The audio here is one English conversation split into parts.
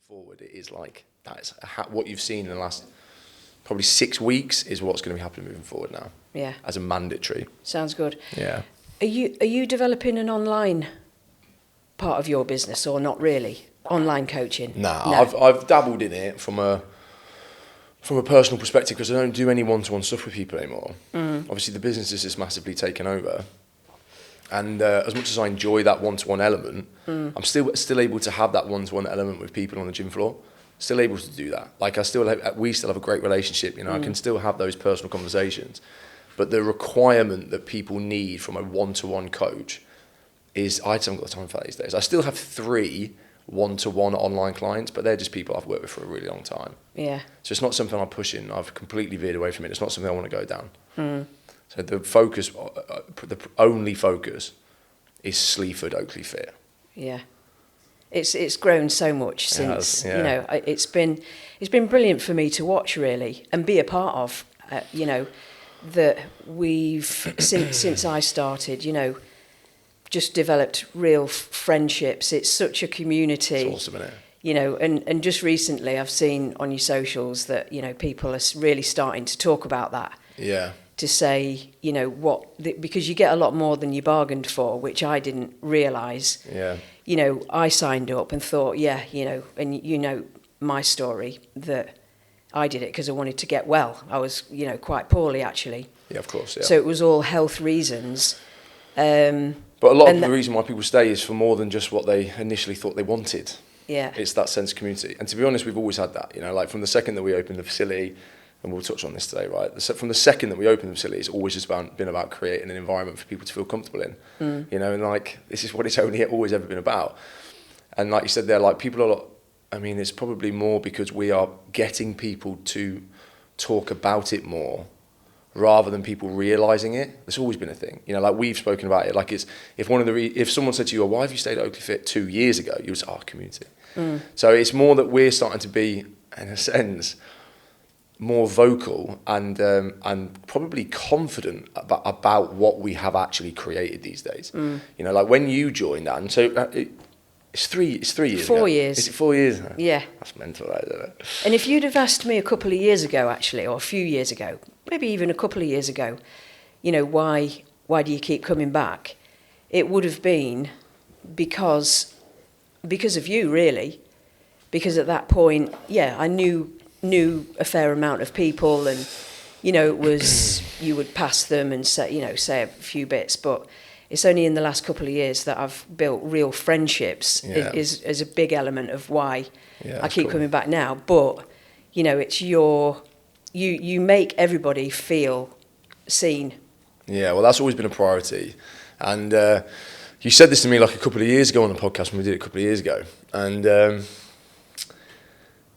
forward, it is like that's what you've seen in the last probably 6 weeks is what's going to be happening moving forward now. Yeah. As a mandatory. Sounds good. Yeah. Are you developing an online part of your business or not really? Online coaching? No. I've dabbled in it from a personal perspective because I don't do any one-to-one stuff with people anymore. Obviously the business is just massively taken over. And as much as I enjoy that one-to-one element, I'm still able to have that one-to-one element with people on the gym floor. Still able to do that. Like we still have a great relationship. You know, I can still have those personal conversations. But the requirement that people need from a one-to-one coach is I just haven't got the time for that these days. I still have 3 one-to-one online clients, but they're just people I've worked with for a really long time. Yeah. So it's not something I'm pushing. I've completely veered away from it. It's not something I want to go down. So the focus, the only focus, is Sleaford Oakley Fit. Yeah, it's grown so much since. Yeah. You know, it's been brilliant for me to watch really and be a part of. You know, that we've since I started. You know, just developed real friendships. It's such a community. It's awesome, isn't it? You know, and just recently I've seen on your socials that, you know, people are really starting to talk about that. Yeah. To say, you know, because you get a lot more than you bargained for, which I didn't realise. Yeah. You know, I signed up and thought, yeah, you know, and you know my story, that I did it because I wanted to get well. I was, you know, quite poorly actually. Yeah, of course, yeah. So it was all health reasons. But a lot of the reason why people stay is for more than just what they initially thought they wanted. Yeah. It's that sense of community. And to be honest, we've always had that. You know, like from the second that we opened the facility, and we'll touch on this today, right? From the second that we opened the facility, it's always just been about creating an environment for people to feel comfortable in. You know, and like, this is what it's always ever been about. And like you said there, like people are, I mean, it's probably more because we are getting people to talk about it more rather than people realising it. It's always been a thing. You know, like we've spoken about it. Like it's, if someone said to you, oh, why have you stayed at Oakley Fit 2 years ago? You would say, community. So it's more that we're starting to be, in a sense, more vocal and probably confident about what we have actually created these days. You know, like when you joined, Anne, so it's 3 years 4 years. Is it 4 years? Yeah. That's mental, isn't it? And if you'd have asked me a couple of years ago, actually, or a few years ago, maybe even a couple of years ago, you know, why do you keep coming back? It would have been because of you, really. Because at that point, yeah, I knew a fair amount of people, and you know, it was you would pass them and say a few bits, but it's only in the last couple of years that I've built real friendships. Is a big element of why I keep coming back now. But you know, it's you make everybody feel seen. Yeah, well, that's always been a priority, and you said this to me like a couple of years ago on the podcast when we did it a couple of years ago, and.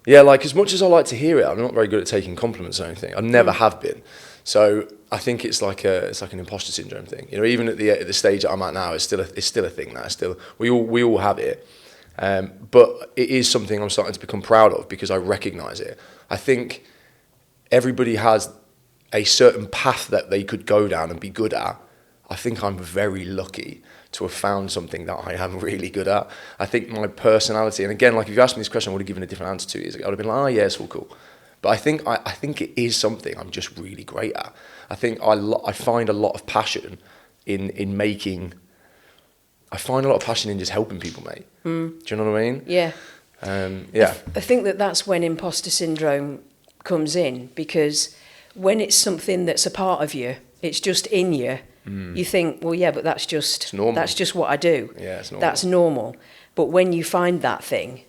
Yeah, like as much as I like to hear it, I'm not very good at taking compliments or anything. I never have been. So I think it's like an imposter syndrome thing. You know, even at the stage that I'm at now, it's still a thing now. We all have it, but it is something I'm starting to become proud of because I recognise it. I think everybody has a certain path that they could go down and be good at. I think I'm very lucky to have found something that I am really good at. I think my personality, and again, like if you asked me this question, I would have given a different answer 2 years ago. I would have been like, oh yeah, it's all cool. But I think it is something I'm just really great at. I think I find a lot of passion in making. I find a lot of passion in just helping people, mate. Do you know what I mean? Yeah. Yeah. I think that's when imposter syndrome comes in, because when it's something that's a part of you, it's just in you. You think, well, yeah, but that's just what I do. Yeah, it's normal. That's normal. But when you find that thing,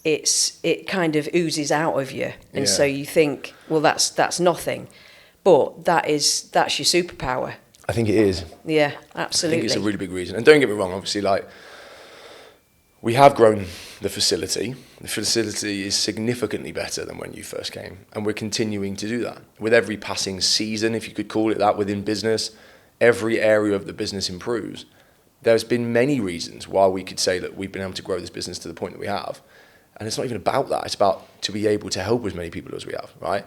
it kind of oozes out of you, and so you think, well, that's nothing, but that's your superpower. I think it is. Yeah, absolutely. I think it's a really big reason. And don't get me wrong, obviously, like we have grown the facility. The facility is significantly better than when you first came, and we're continuing to do that with every passing season, if you could call it that, within business. Every area of the business improves. There's been many reasons why we could say that we've been able to grow this business to the point that we have. And it's not even about that. It's about to be able to help as many people as we have, right?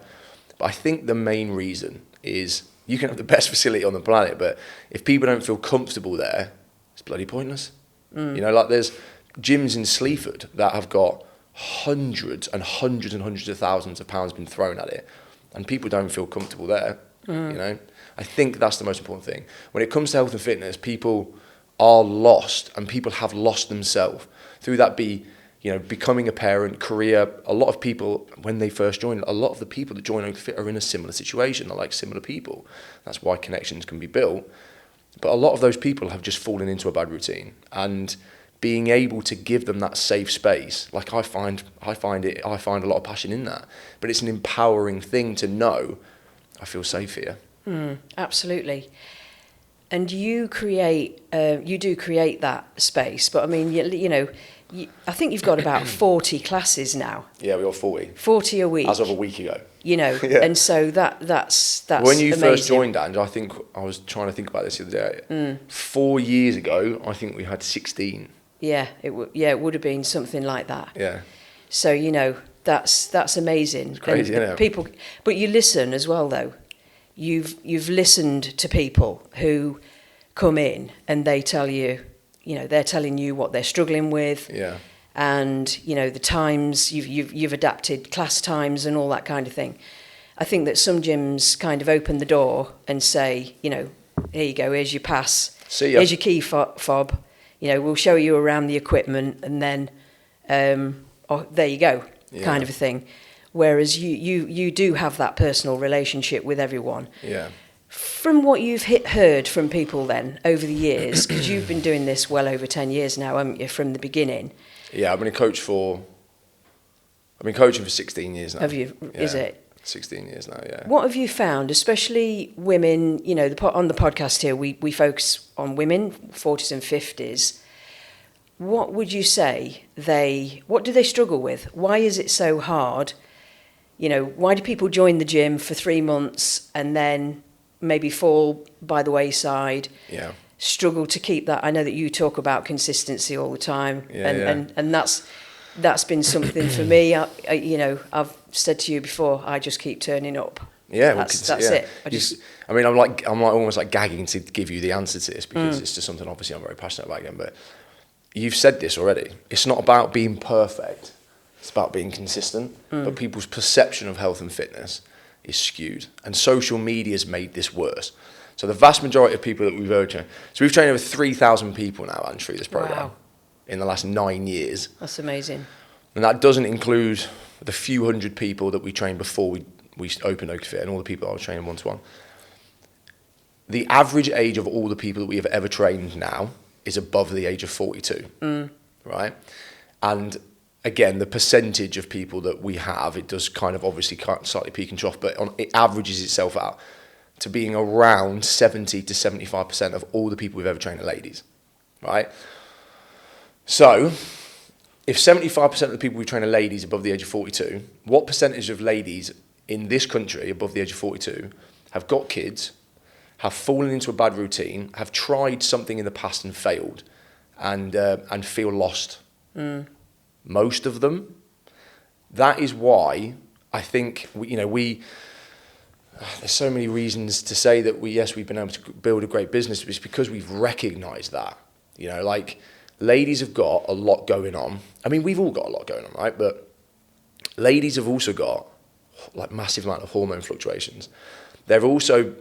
But I think the main reason is you can have the best facility on the planet, but if people don't feel comfortable there, it's bloody pointless. You know, like there's gyms in Sleaford that have got hundreds and hundreds and hundreds of thousands of pounds been thrown at it, and people don't feel comfortable there. You know, I think that's the most important thing. When it comes to health and fitness, people are lost, and people have lost themselves through that. Becoming a parent, career. A lot of people, when they first join, a lot of the people that join Oak Fit are in a similar situation. They're like similar people. That's why connections can be built. But a lot of those people have just fallen into a bad routine, and being able to give them that safe space, like I find a lot of passion in that. But it's an empowering thing to know I feel safe here. Absolutely. And you do create that space. But I mean, I think you've got about 40 classes now. Yeah, we got 40. 40 a week. As of a week ago. Yeah. And so that's when you amazing. first joined, Ange, I think I was trying to think about this the other day. 4 years ago, I think we had 16. Yeah, it would have been something like that. Yeah. So that's amazing. It's crazy, isn't it? People, but you listen as well, though. You've listened to people who come in and they tell you, they're telling you what they're struggling with. Yeah. And the times you've adapted class times and all that kind of thing. I think that some gyms kind of open the door and say, here you go, here's your pass, See ya. here's your key fob. We'll show you around the equipment, and then there you go, kind of a thing. Whereas you do have that personal relationship with everyone. Yeah. From what you've heard from people then over the years, because you've been doing this well over 10 years now, haven't you, from the beginning? Yeah, I've been coaching for 16 years now. Have you? Yeah, is it? 16 years now, yeah. What have you found, especially women, on the podcast here, we focus on women, 40s and 50s. What would you say what do they struggle with? Why is it so hard? Why do people join the gym for 3 months and then maybe fall by the wayside? Yeah. Struggle to keep that. I know that you talk about consistency all the time, and that's been something for me. I've said to you before, I just keep turning up. Yeah, that's it. I'm almost like gagging to give you the answer to this, because it's just something obviously I'm very passionate about again. But you've said this already. It's not about being perfect. It's about being consistent. But people's perception of health and fitness is skewed, and social media's made this worse. So the vast majority of people that we've trained, so we've trained over 3,000 people now, Ange, through this program in the last 9 years. That's amazing. And that doesn't include the few hundred people that we trained before we opened Oak Fit, and all the people I was training one-to-one. The average age of all the people that we have ever trained now is above the age of 42, right? And again, the percentage of people that we have, it does kind of obviously slightly peak and trough, but it averages itself out to being around 70 to 75% of all the people we've ever trained are ladies, right? So if 75% of the people we train are ladies above the age of 42, what percentage of ladies in this country above the age of 42 have got kids, have fallen into a bad routine, have tried something in the past and failed, and feel lost? Most of them. That is why I think there's so many reasons to say that we've been able to build a great business. It's because we've recognised that. Ladies have got a lot going on. I mean, we've all got a lot going on, right? But ladies have also got like massive amount of hormone fluctuations. They're also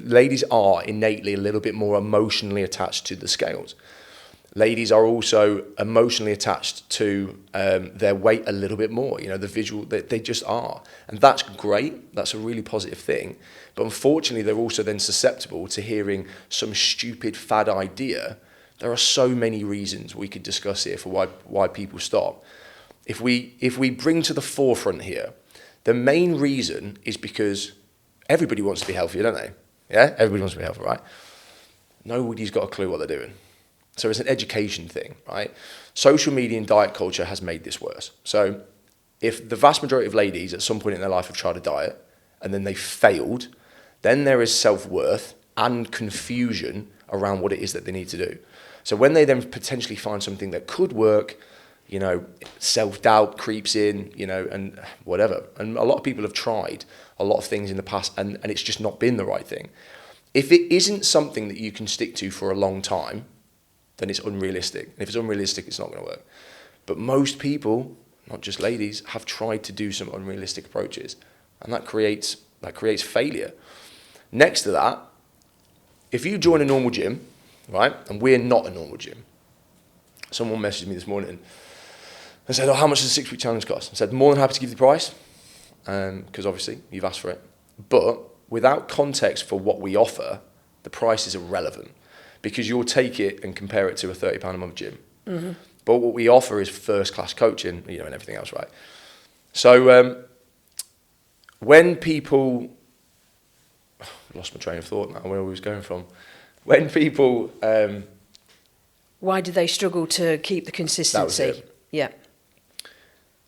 ladies are innately a little bit more emotionally attached to the scales. Ladies are also emotionally attached to their weight a little bit more. The visual, they just are. And that's great. That's a really positive thing. But unfortunately, they're also then susceptible to hearing some stupid fad idea. There are so many reasons we could discuss here for why people stop. If we bring to the forefront here, the main reason is because everybody wants to be healthy, don't they? Yeah? Everybody wants to be healthy, right? Nobody's got a clue what they're doing. So it's an education thing, right? Social media and diet culture has made this worse. So if the vast majority of ladies at some point in their life have tried a diet and then they failed, then there is self-worth and confusion around what it is that they need to do. So when they then potentially find something that could work, self-doubt creeps in, and whatever. And a lot of people have tried a lot of things in the past and it's just not been the right thing. If it isn't something that you can stick to for a long time, then it's unrealistic. And if it's unrealistic, it's not going to work. But most people not just ladies, have tried to do some unrealistic approaches, and that creates failure. Next to that, if you join a normal gym, right, and we're not a normal gym, someone messaged me this morning and said, "Oh, how much does a 6-week challenge cost?" I said, "More than happy to give you the price, because obviously you've asked for it, but without context for what we offer, the price is irrelevant, because you'll take it and compare it to a £30 a month gym." Mm-hmm. But what we offer is first-class coaching, and everything else, right? So when people, I lost my train of thought now, where we was going from. When people, why do they struggle to keep the consistency? That was it. Yeah.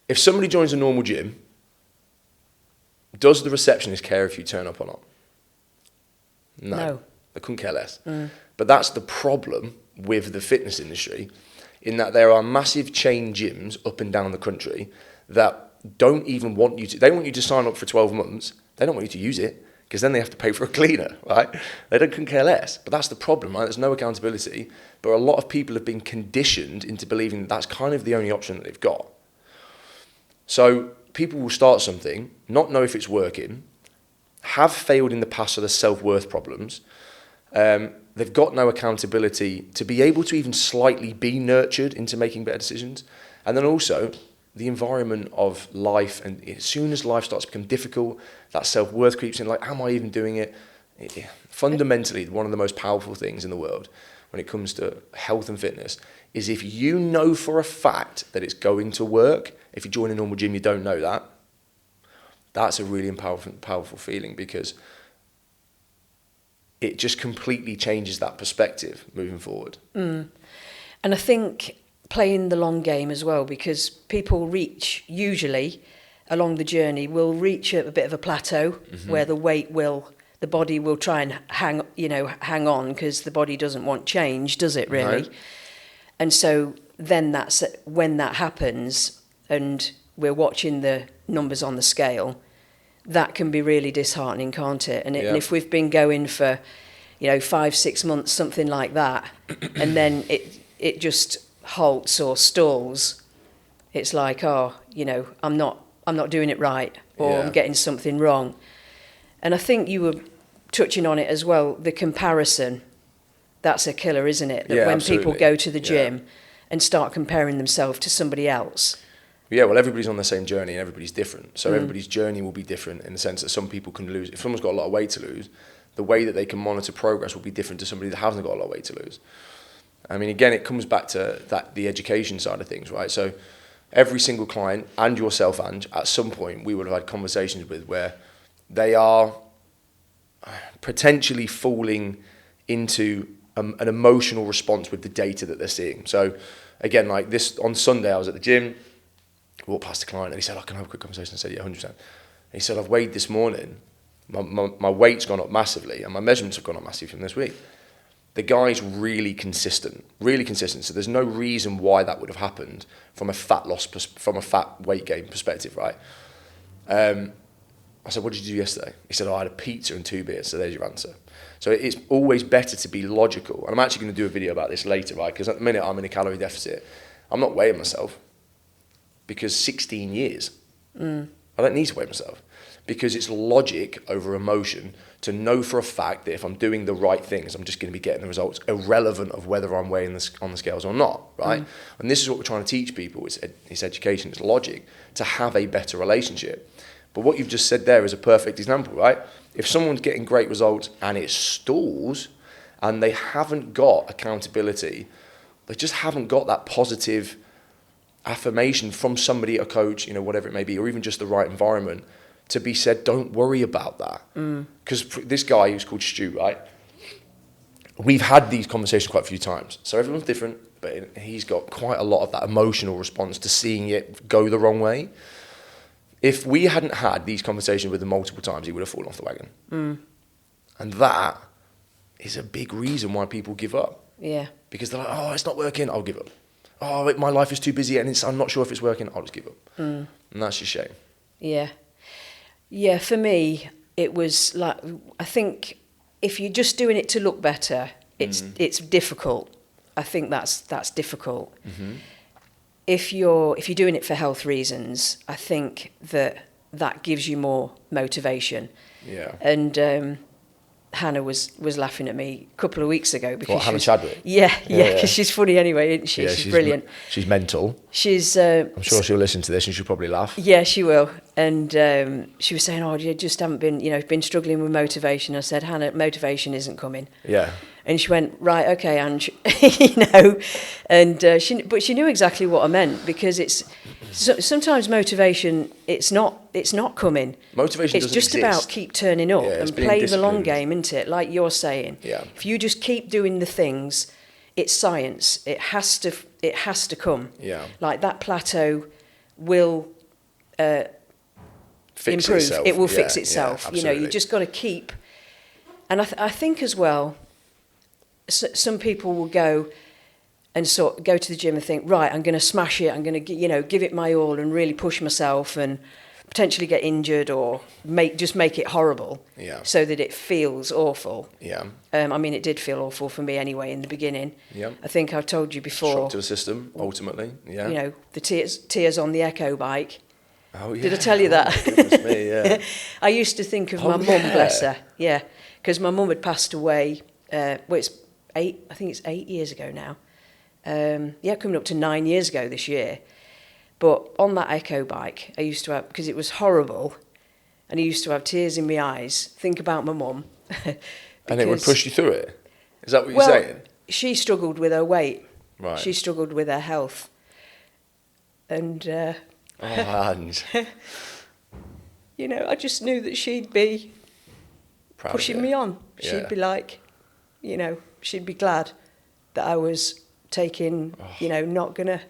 If somebody joins a normal gym, does the receptionist care if you turn up or not? No. They couldn't care less. But that's the problem with the fitness industry, in that there are massive chain gyms up and down the country that don't even want you to, they want you to sign up for 12 months. They don't want you to use it, because then they have to pay for a cleaner, right? They couldn't care less. But that's the problem, right? There's no accountability. But a lot of people have been conditioned into believing that that's kind of the only option that they've got. So people will start something, not know if it's working, have failed in the past, so there's self-worth problems. They've got no accountability to be able to even slightly be nurtured into making better decisions. And then also the environment of life, and as soon as life starts to become difficult, that self-worth creeps in, like, am I even doing it? Fundamentally, one of the most powerful things in the world when it comes to health and fitness is if you know for a fact that it's going to work. If you join a normal gym, you don't know that. That's a really powerful feeling, because it just completely changes that perspective moving forward. And I think playing the long game as well, because people usually along the journey will reach a bit of a plateau, where the body will try and hang on, because the body doesn't want change, does it really? No. And so then that's when that happens, and we're watching the numbers on the scale, that can be really disheartening, can't it? And if we've been going for 5-6 months, something like that, and then it just halts or stalls, it's like, I'm not doing it right, or I'm getting something wrong. And I think you were touching on it as well, the comparison. That's a killer, isn't it? That when absolutely. People go to the gym and start comparing themselves to somebody else. Yeah, well, everybody's on the same journey and everybody's different. So everybody's journey will be different, in the sense that some people can lose. If someone's got a lot of weight to lose, the way that they can monitor progress will be different to somebody that hasn't got a lot of weight to lose. I mean, again, it comes back to the education side of things, right? So every single client, and yourself, Ange, at some point we would have had conversations with where they are potentially falling into an emotional response with the data that they're seeing. So again, like this, on Sunday I was at the gym, walked past a client and he said, "I can have a quick conversation." I said, "Yeah, 100%. And he said, "I've weighed this morning, my weight's gone up massively and my measurements have gone up massively from this week." The guy's really consistent. So there's no reason why that would have happened from a fat weight gain perspective, right? I said, "What did you do yesterday?" He said, "I had a pizza and 2 beers." So there's your answer. So it's always better to be logical. And I'm actually going to do a video about this later, right? Because at the minute I'm in a calorie deficit. I'm not weighing myself, because 16 years. I don't need to weigh myself, because it's logic over emotion to know for a fact that if I'm doing the right things, I'm just going to be getting the results, irrelevant of whether I'm weighing on the scales or not, right? And this is what we're trying to teach people. It's education, it's logic, to have a better relationship. But what you've just said there is a perfect example, right? If someone's getting great results and it stalls and they haven't got accountability, they just haven't got that positive affirmation from somebody, a coach, whatever it may be, or even just the right environment to be said, don't worry about that. Because this guy who's called Stu, right? We've had these conversations quite a few times. So everyone's different, but he's got quite a lot of that emotional response to seeing it go the wrong way. If we hadn't had these conversations with him multiple times, he would have fallen off the wagon. And that is a big reason why people give up. Yeah. Because they're like, "Oh, it's not working, I'll give up. Oh, my life is too busy and I'm not sure if it's working, I'll just give up." And that's a shame. Yeah. Yeah, for me, it was like, I think if you're just doing it to look better, it's difficult. I think that's difficult. if you're doing it for health reasons, I think that gives you more motivation. Yeah. And Hannah was laughing at me a couple of weeks ago because Hannah Chadwick? Yeah, because she's funny anyway, isn't she? Yeah, she's brilliant. She's mental. She's. I'm sure she'll listen to this and she'll probably laugh. Yeah, she will. And she was saying, "Oh, you just haven't been struggling with motivation." I said, "Hannah, motivation isn't coming." Yeah. And she went, "Right, okay, Ange," And she knew exactly what I meant, because sometimes motivation it's not coming. Motivation it's doesn't just exist. About keep turning up and play the long game, isn't it? Like you're saying. Yeah. If you just keep doing the things, it's science. It has to come. Yeah. Like that plateau will Fix improve. itself. It will Yeah, fix itself. Yeah, You just got to keep. And I think as well, some people will go and go to the gym and think, right, I'm going to smash it. I'm going to give it my all and really push myself and potentially get injured or make it horrible. Yeah. So that it feels awful. Yeah. I mean, it did feel awful for me anyway in the beginning. Yeah. I think I've told you before. Shock to the system, ultimately. Yeah. The tears on the Echo bike. Oh, yeah. Did I tell you that? Oh, goodness me, yeah. I used to think of my mum, bless her. Yeah, because my mum had passed away. It's 8 years ago now. Coming up to 9 years ago this year. But on that Echo bike, I used to have, because it was horrible, and I used to have tears in my eyes, think about my mum. And it would push you through it? Is that what you're saying? She struggled with her weight. Right. She struggled with her health. And... Ange. I just knew that she'd be Proud pushing of me you. on. Yeah. She'd be like, she'd be glad that I was taking, not going to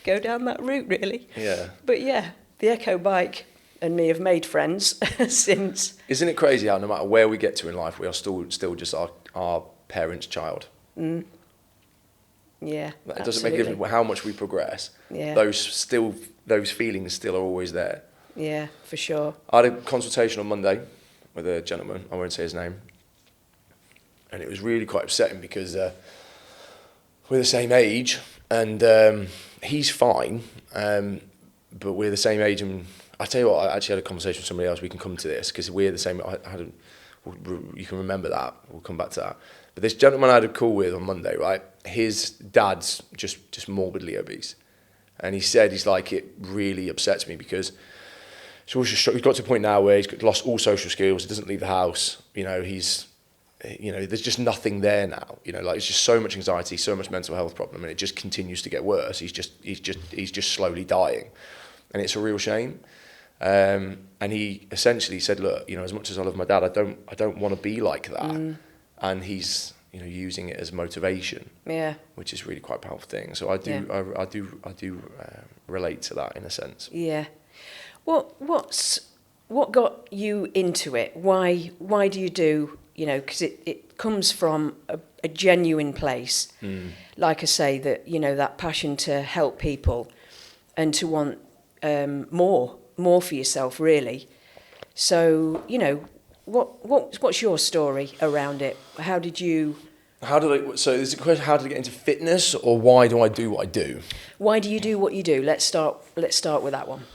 go down that route, really. Yeah. But yeah, the Echo bike and me have made friends since. Isn't it crazy how no matter where we get to in life, we are still just our parents' child? Mm. Yeah, It doesn't make a difference how much we progress. Yeah. Those feelings still are always there. Yeah, for sure. I had a consultation on Monday with a gentleman, I won't say his name, and it was really quite upsetting because we're the same age, and he's fine, but we're the same age, and I tell you what, I actually had a conversation with somebody else, we can come to this, because we're the same, you can remember that, we'll come back to that. But this gentleman I had a call with on Monday, right, his dad's just morbidly obese. And he said, he's like, it really upsets me because he's got to a point now where he's lost all social skills, he doesn't leave the house, there's just nothing there now, like it's just so much anxiety, so much mental health problem, and it just continues to get worse. He's just slowly dying, and it's a real shame. And he essentially said, look, as much as I love my dad, I don't want to be like that. And he's using it as motivation, which is really quite a powerful thing. So I do relate to that in a sense. Yeah. What got you into it? Why do you do? Because it comes from a genuine place. Like I say, that passion to help people and to want more for yourself, really. So what's your story around it? How did you? So is the question, how did I get into fitness, or why do I do what I do? Why do you do what you do? Let's start with that one.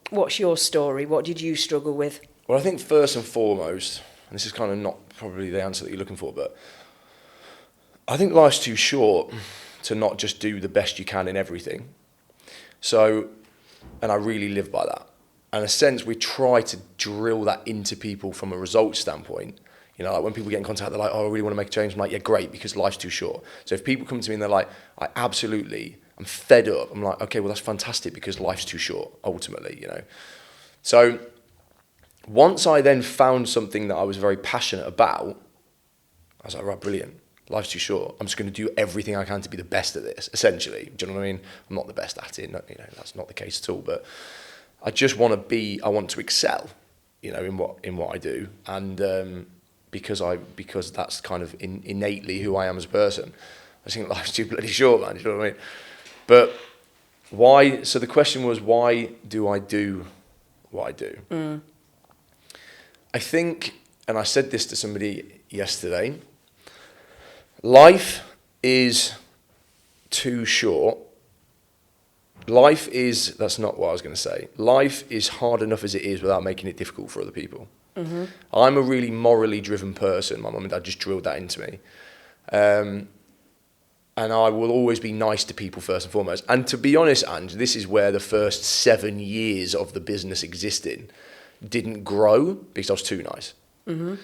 What's your story? What did you struggle with? Well, I think first and foremost, and this is kind of not probably the answer that you're looking for, but I think life's too short to not just do the best you can in everything. So, and I really live by that. And in a sense, we try to drill that into people from a results standpoint. Like when people get in contact, they're like, oh, I really want to make a change. I'm like, yeah, great, because life's too short. So if people come to me and they're like, I'm fed up. I'm like, okay, well, that's fantastic, because life's too short, ultimately, So once I then found something that I was very passionate about, I was like, right, brilliant. Life's too short. I'm just going to do everything I can to be the best at this, essentially. Do you know what I mean? I'm not the best at it. That's not the case at all. But I just want I want to excel, in what I do. And because that's kind of innately who I am as a person. I think life's too bloody short, man. Do you know what I mean? But why? So the question was, why do I do what I do? I think, and I said this to somebody yesterday, life is too short. Life is, that's not what I was going to say. Life is hard enough as it is without making it difficult for other people. Mm-hmm. I'm a really morally driven person. My mum and dad just drilled that into me. And I will always be nice to people first and foremost. And to be honest, Ange, this is where the first 7 years of the business existing didn't grow because I was too nice. Mm-hmm.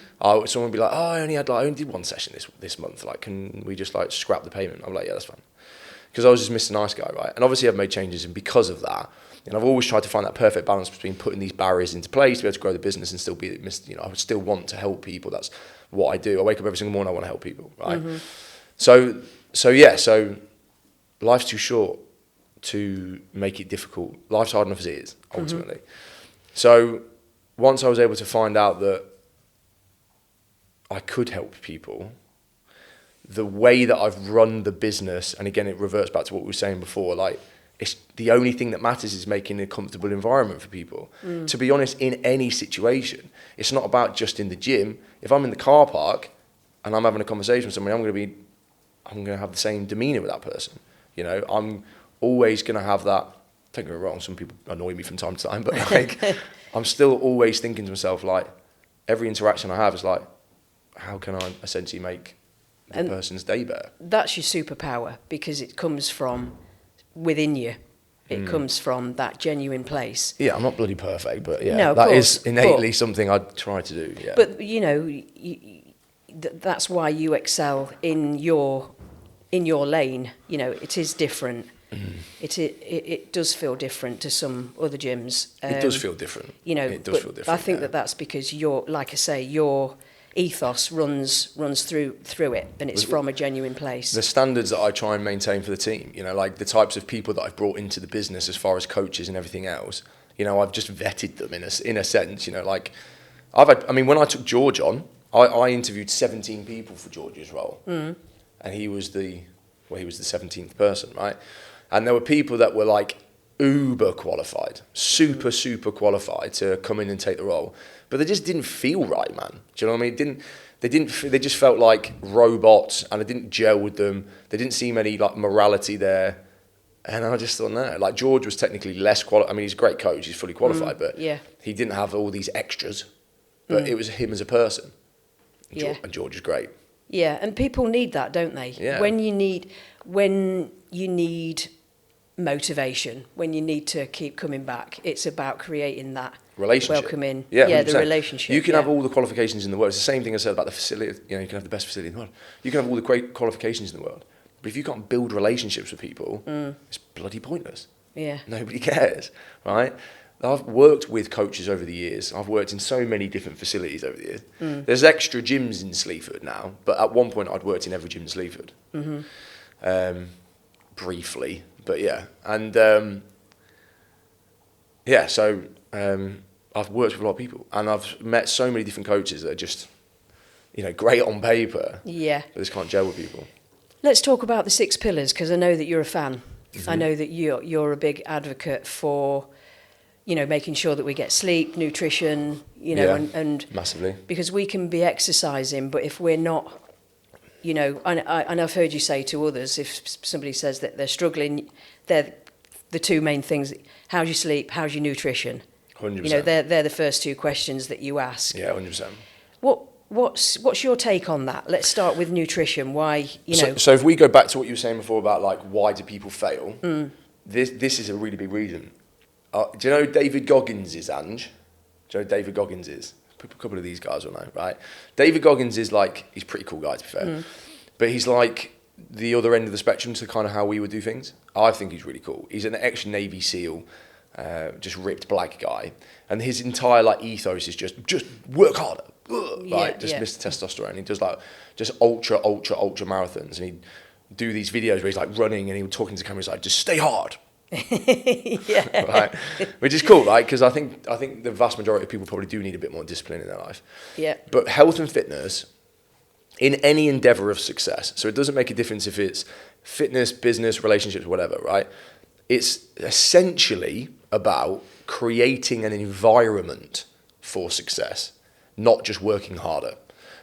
Someone would be like, oh, I only did one session this month. Like, can we just like scrap the payment? I'm like, yeah, that's fine. Because I was just Mr. Nice Guy, right? And obviously I've made changes, and because of that, and I've always tried to find that perfect balance between putting these barriers into place to be able to grow the business and still be, I would still want to help people. That's what I do. I wake up every single morning, I want to help people, right? Mm-hmm. So life's too short to make it difficult. Life's hard enough as it is, ultimately. Mm-hmm. So once I was able to find out that I could help people, the way that I've run the business, and again, it reverts back to what we were saying before, like, it's the only thing that matters is making a comfortable environment for people. To be honest, in any situation, it's not about just in the gym. If I'm in the car park and I'm having a conversation with somebody, I'm going to have the same demeanor with that person. You know, I'm always going to have that. Don't get me wrong, some people annoy me from time to time, but like, I'm still always thinking to myself, like, every interaction I have is like, how can I essentially make the person's day better? That's your superpower, because it comes from within you. It comes from that genuine place. Yeah, I'm not bloody perfect, but yeah, no, that is innately something I try to do. Yeah. But you know, that's why you excel in your lane. You know, it is different. It does feel different to some other gyms. It does feel different. You know, it does feel different. I think that's because like I say, your ethos runs through it, and it's from a genuine place. The standards that I try and maintain for the team, you know, like the types of people that I've brought into the business as far as coaches and everything else, you know, I've just vetted them in a sense, you know, like when I took George on, I interviewed 17 people for George's role, and he was the 17th person, right? And there were people that were like uber qualified, super qualified to come in and take the role, but they just didn't feel right, man. Do you know what I mean? They just felt like robots, and I didn't gel with them. They didn't seem any like morality there, and I just thought, no. Like, George was technically less qualified. I mean, he's a great coach, he's fully qualified, but he didn't have all these extras. But it was him as a person. And George is great. Yeah, and people need that, don't they? Yeah. When you need motivation, when you need to keep coming back, it's about creating that relationship, welcoming, the relationship. You can have all the qualifications in the world. It's the same thing I said about the facility. You know, you can have the best facility in the world. You can have all the great qualifications in the world, but if you can't build relationships with people, it's bloody pointless. Yeah, nobody cares, right? I've worked with coaches over the years. I've worked in so many different facilities over the years. There's extra gyms in Sleaford now, but at one point I'd worked in every gym in Sleaford, briefly. But yeah, and so I've worked with a lot of people, and I've met so many different coaches that are just, you know, great on paper. Yeah. But just can't gel with people. Let's talk about the 6 pillars, because I know that you're a fan. I know that you're a big advocate for, you know, making sure that we get sleep, nutrition, you know, and massively. Because we can be exercising, but if we're not, you know, and I've heard you say to others, if somebody says that they're struggling, they're the 2 main things: how's your sleep, how's your nutrition? 100%. You know, they're the first 2 questions that you ask. Yeah, 100%. What's your take on that? Let's start with nutrition. Why, you know? So if we go back to what you were saying before about like why do people fail? This is a really big reason. Do you know who David Goggins is, Ange? Do you know who David Goggins is? A couple of these guys will know, right? David Goggins is like, he's a pretty cool guy, to be fair. But he's like the other end of the spectrum to kind of how we would do things. I think he's really cool. He's an ex-Navy SEAL, just ripped black guy. And his entire like ethos is just work harder, right? Mr. Testosterone. He does like just ultra marathons. And he'd do these videos where he's like running and he would talk into the camera, he's like, just stay hard. Right, which is cool, right? Because I think the vast majority of people probably do need a bit more discipline in their life. Yeah. But health and fitness, in any endeavor of success, so it doesn't make a difference if it's fitness, business, relationships, whatever, right? It's essentially about creating an environment for success, not just working harder.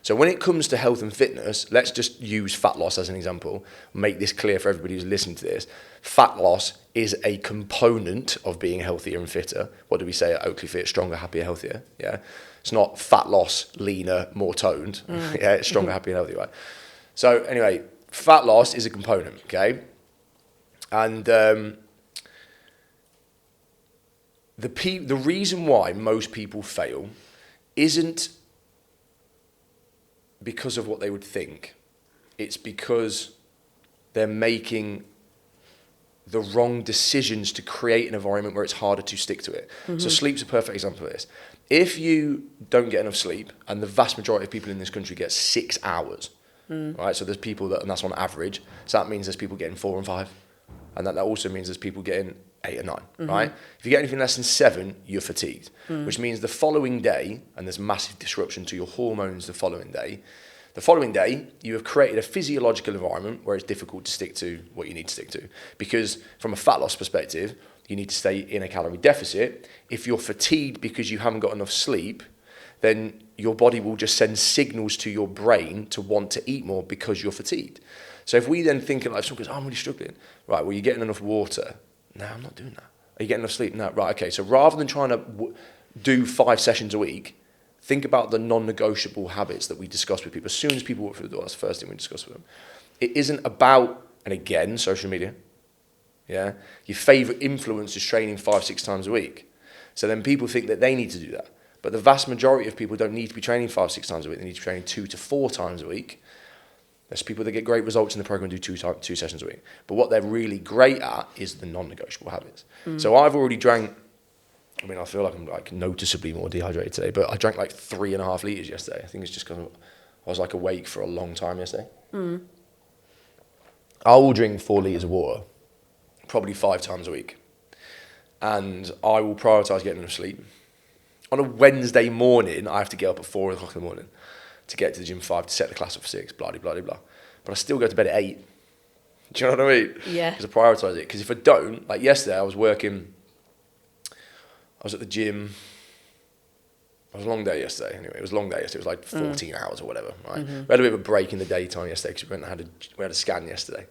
So when it comes to health and fitness, let's just use fat loss as an example. Make this clear for everybody who's listening to this. Fat loss is a component of being healthier and fitter. What do we say at Oakley Fit? Stronger, happier, healthier. Yeah. It's not fat loss, leaner, more toned. Yeah, it's stronger, happier, healthier, right? So anyway, fat loss is a component, okay? And the reason why most people fail isn't because of what they would think. It's because they're making the wrong decisions to create an environment where it's harder to stick to it. So sleep's a perfect example of this. If you don't get enough sleep, and the vast majority of people in this country get 6 hours, right? So there's people and that's on average. So that means there's people getting 4 and 5. And that also means there's people getting 8 and 9, right? If you get anything less than 7, you're fatigued, which means the following day, and there's massive disruption to your hormones the following day, you have created a physiological environment where it's difficult to stick to what you need to stick to. Because from a fat loss perspective, you need to stay in a calorie deficit. If you're fatigued because you haven't got enough sleep, then your body will just send signals to your brain to want to eat more because you're fatigued. So if we then think, like, someone goes, oh, I'm really struggling. Right, well, you're getting enough water. No, I'm not doing that. Are you getting enough sleep? No. Right, okay. So rather than trying to do 5 sessions a week, think about the non-negotiable habits that we discuss with people. As soon as people walk through the door, that's the first thing we discuss with them. It isn't about, and again, social media. Yeah, your favourite influence is training 5-6 times a week. So then people think that they need to do that. But the vast majority of people don't need to be training 5-6 times a week. They need to be training 2 to 4 times a week. There's people that get great results in the program and do 2 sessions a week. But what they're really great at is the non-negotiable habits. So I've already drank, I mean, I feel like I'm like noticeably more dehydrated today, but I drank like 3.5 litres yesterday. I think it's just because I was like awake for a long time yesterday. I will drink 4 litres of water, probably 5 times a week. And I will prioritise getting enough sleep. On a Wednesday morning, I have to get up at 4 o'clock in the morning to get to the gym 5 to set the class up for 6, blah, blah, blah, blah. But I still go to bed at 8. Do you know what I mean? Yeah. Because I prioritise it. Because if I don't, like yesterday, I was at the gym. It was a long day yesterday. Anyway, it was a long day yesterday. It was like 14 hours or whatever, right? We had a bit of a break in the daytime yesterday because we had a scan yesterday.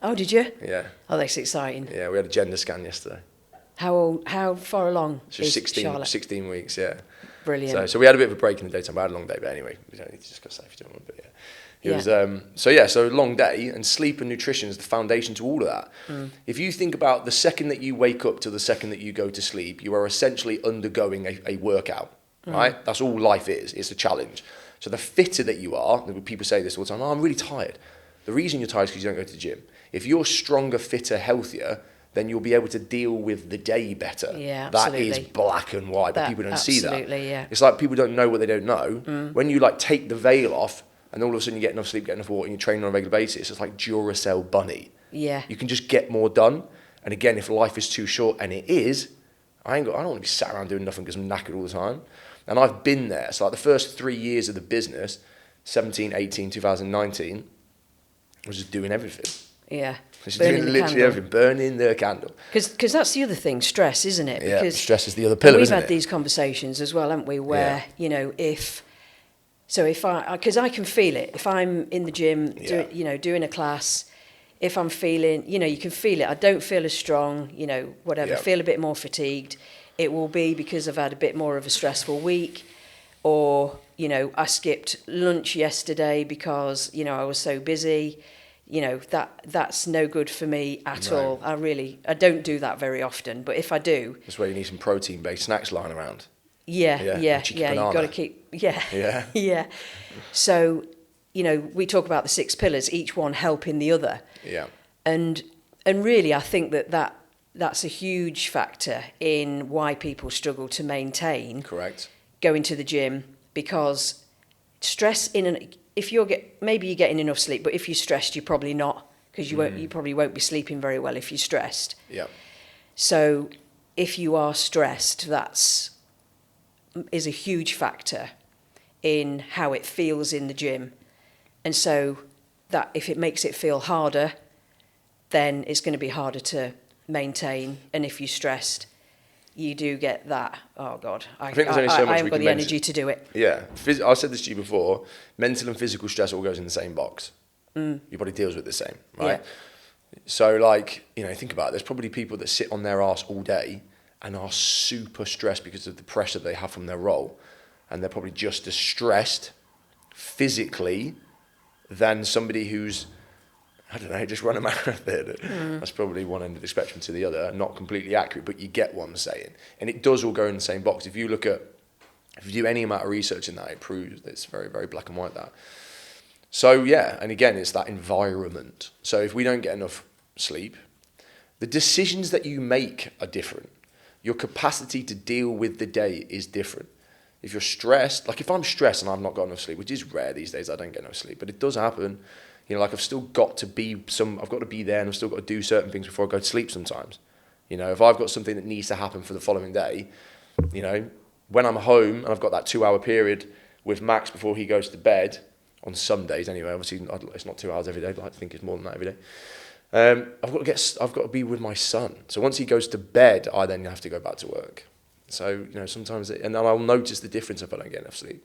Oh, did you? Yeah. Oh, that's exciting. Yeah, we had a gender scan yesterday. How far along is 16 weeks, yeah. Brilliant. So we had a bit of a break in the daytime. I had a long day, but anyway, we don't need to discuss that if you don't want. But yeah, it was. So long day, and sleep and nutrition is the foundation to all of that. If you think about the second that you wake up to the second that you go to sleep, you are essentially undergoing a workout, right? That's all life is. It's a challenge. So the fitter that you are, people say this all the time. Oh, I'm really tired. The reason you're tired is because you don't go to the gym. If you're stronger, fitter, healthier, then you'll be able to deal with the day better. Yeah, absolutely. That is black and white, but people don't see that. Absolutely, yeah. It's like people don't know what they don't know. When you like take the veil off and all of a sudden you get enough sleep, get enough water, and you're training on a regular basis, it's like Duracell bunny. Yeah. You can just get more done. And again, if life is too short, and it is, I don't want to be sat around doing nothing because I'm knackered all the time. And I've been there. So like the first 3 years of the business, 17, 18, 2019, I was just doing everything. Yeah. Just doing literally everything, burning the candle. Because that's the other thing, stress, isn't it? Yeah, because stress is the other pillar, isn't it? We've had these conversations as well, haven't we, where, you know, because I can feel it. If I'm in the gym, doing a class, if I'm feeling, you can feel it. I don't feel as strong, whatever, feel a bit more fatigued. It will be because I've had a bit more of a stressful week, or, I skipped lunch yesterday because, I was so busy. That's no good for me at all. I don't do that very often, but if I do, that's where you need some protein-based snacks lying around. Yeah. You've got to keep. Yeah. So, we talk about the 6 pillars, each one helping the other. Yeah. And really, I think that's a huge factor in why people struggle to maintain. Correct. Going to the gym, because stress maybe you're getting enough sleep, but if you're stressed, you're probably not, because you probably won't be sleeping very well if you're stressed. Yeah. So if you are stressed, is a huge factor in how it feels in the gym. And so that if it makes it feel harder, then it's going to be harder to maintain. And if you're stressed, you do get that, oh God, I think there's only so much haven't we got can the energy to do it. Yeah. I said this to you before, mental and physical stress all goes in the same box. Your body deals with the same, right? Yeah. So like, think about it. There's probably people that sit on their arse all day and are super stressed because of the pressure they have from their role. And they're probably just as stressed physically than somebody who's, I don't know, just run a marathon. That's probably one end of the spectrum to the other. Not completely accurate, but you get what I'm saying. And it does all go in the same box. If you do any amount of research in that, it proves that it's very, very black and white, that. So yeah, and again, it's that environment. So if we don't get enough sleep, the decisions that you make are different. Your capacity to deal with the day is different. If you're stressed, like if I'm stressed and I've not got enough sleep, which is rare these days, I don't get enough sleep, but it does happen. Like I've still got to be I've got to be there, and I've still got to do certain things before I go to sleep sometimes. If I've got something that needs to happen for the following day, when I'm home and I've got that 2 hour period with Max before he goes to bed, on some days anyway, obviously it's not 2 hours every day, but I think it's more than that every day. I've got to be with my son. So once he goes to bed, I then have to go back to work. So, sometimes, and then I'll notice the difference if I don't get enough sleep.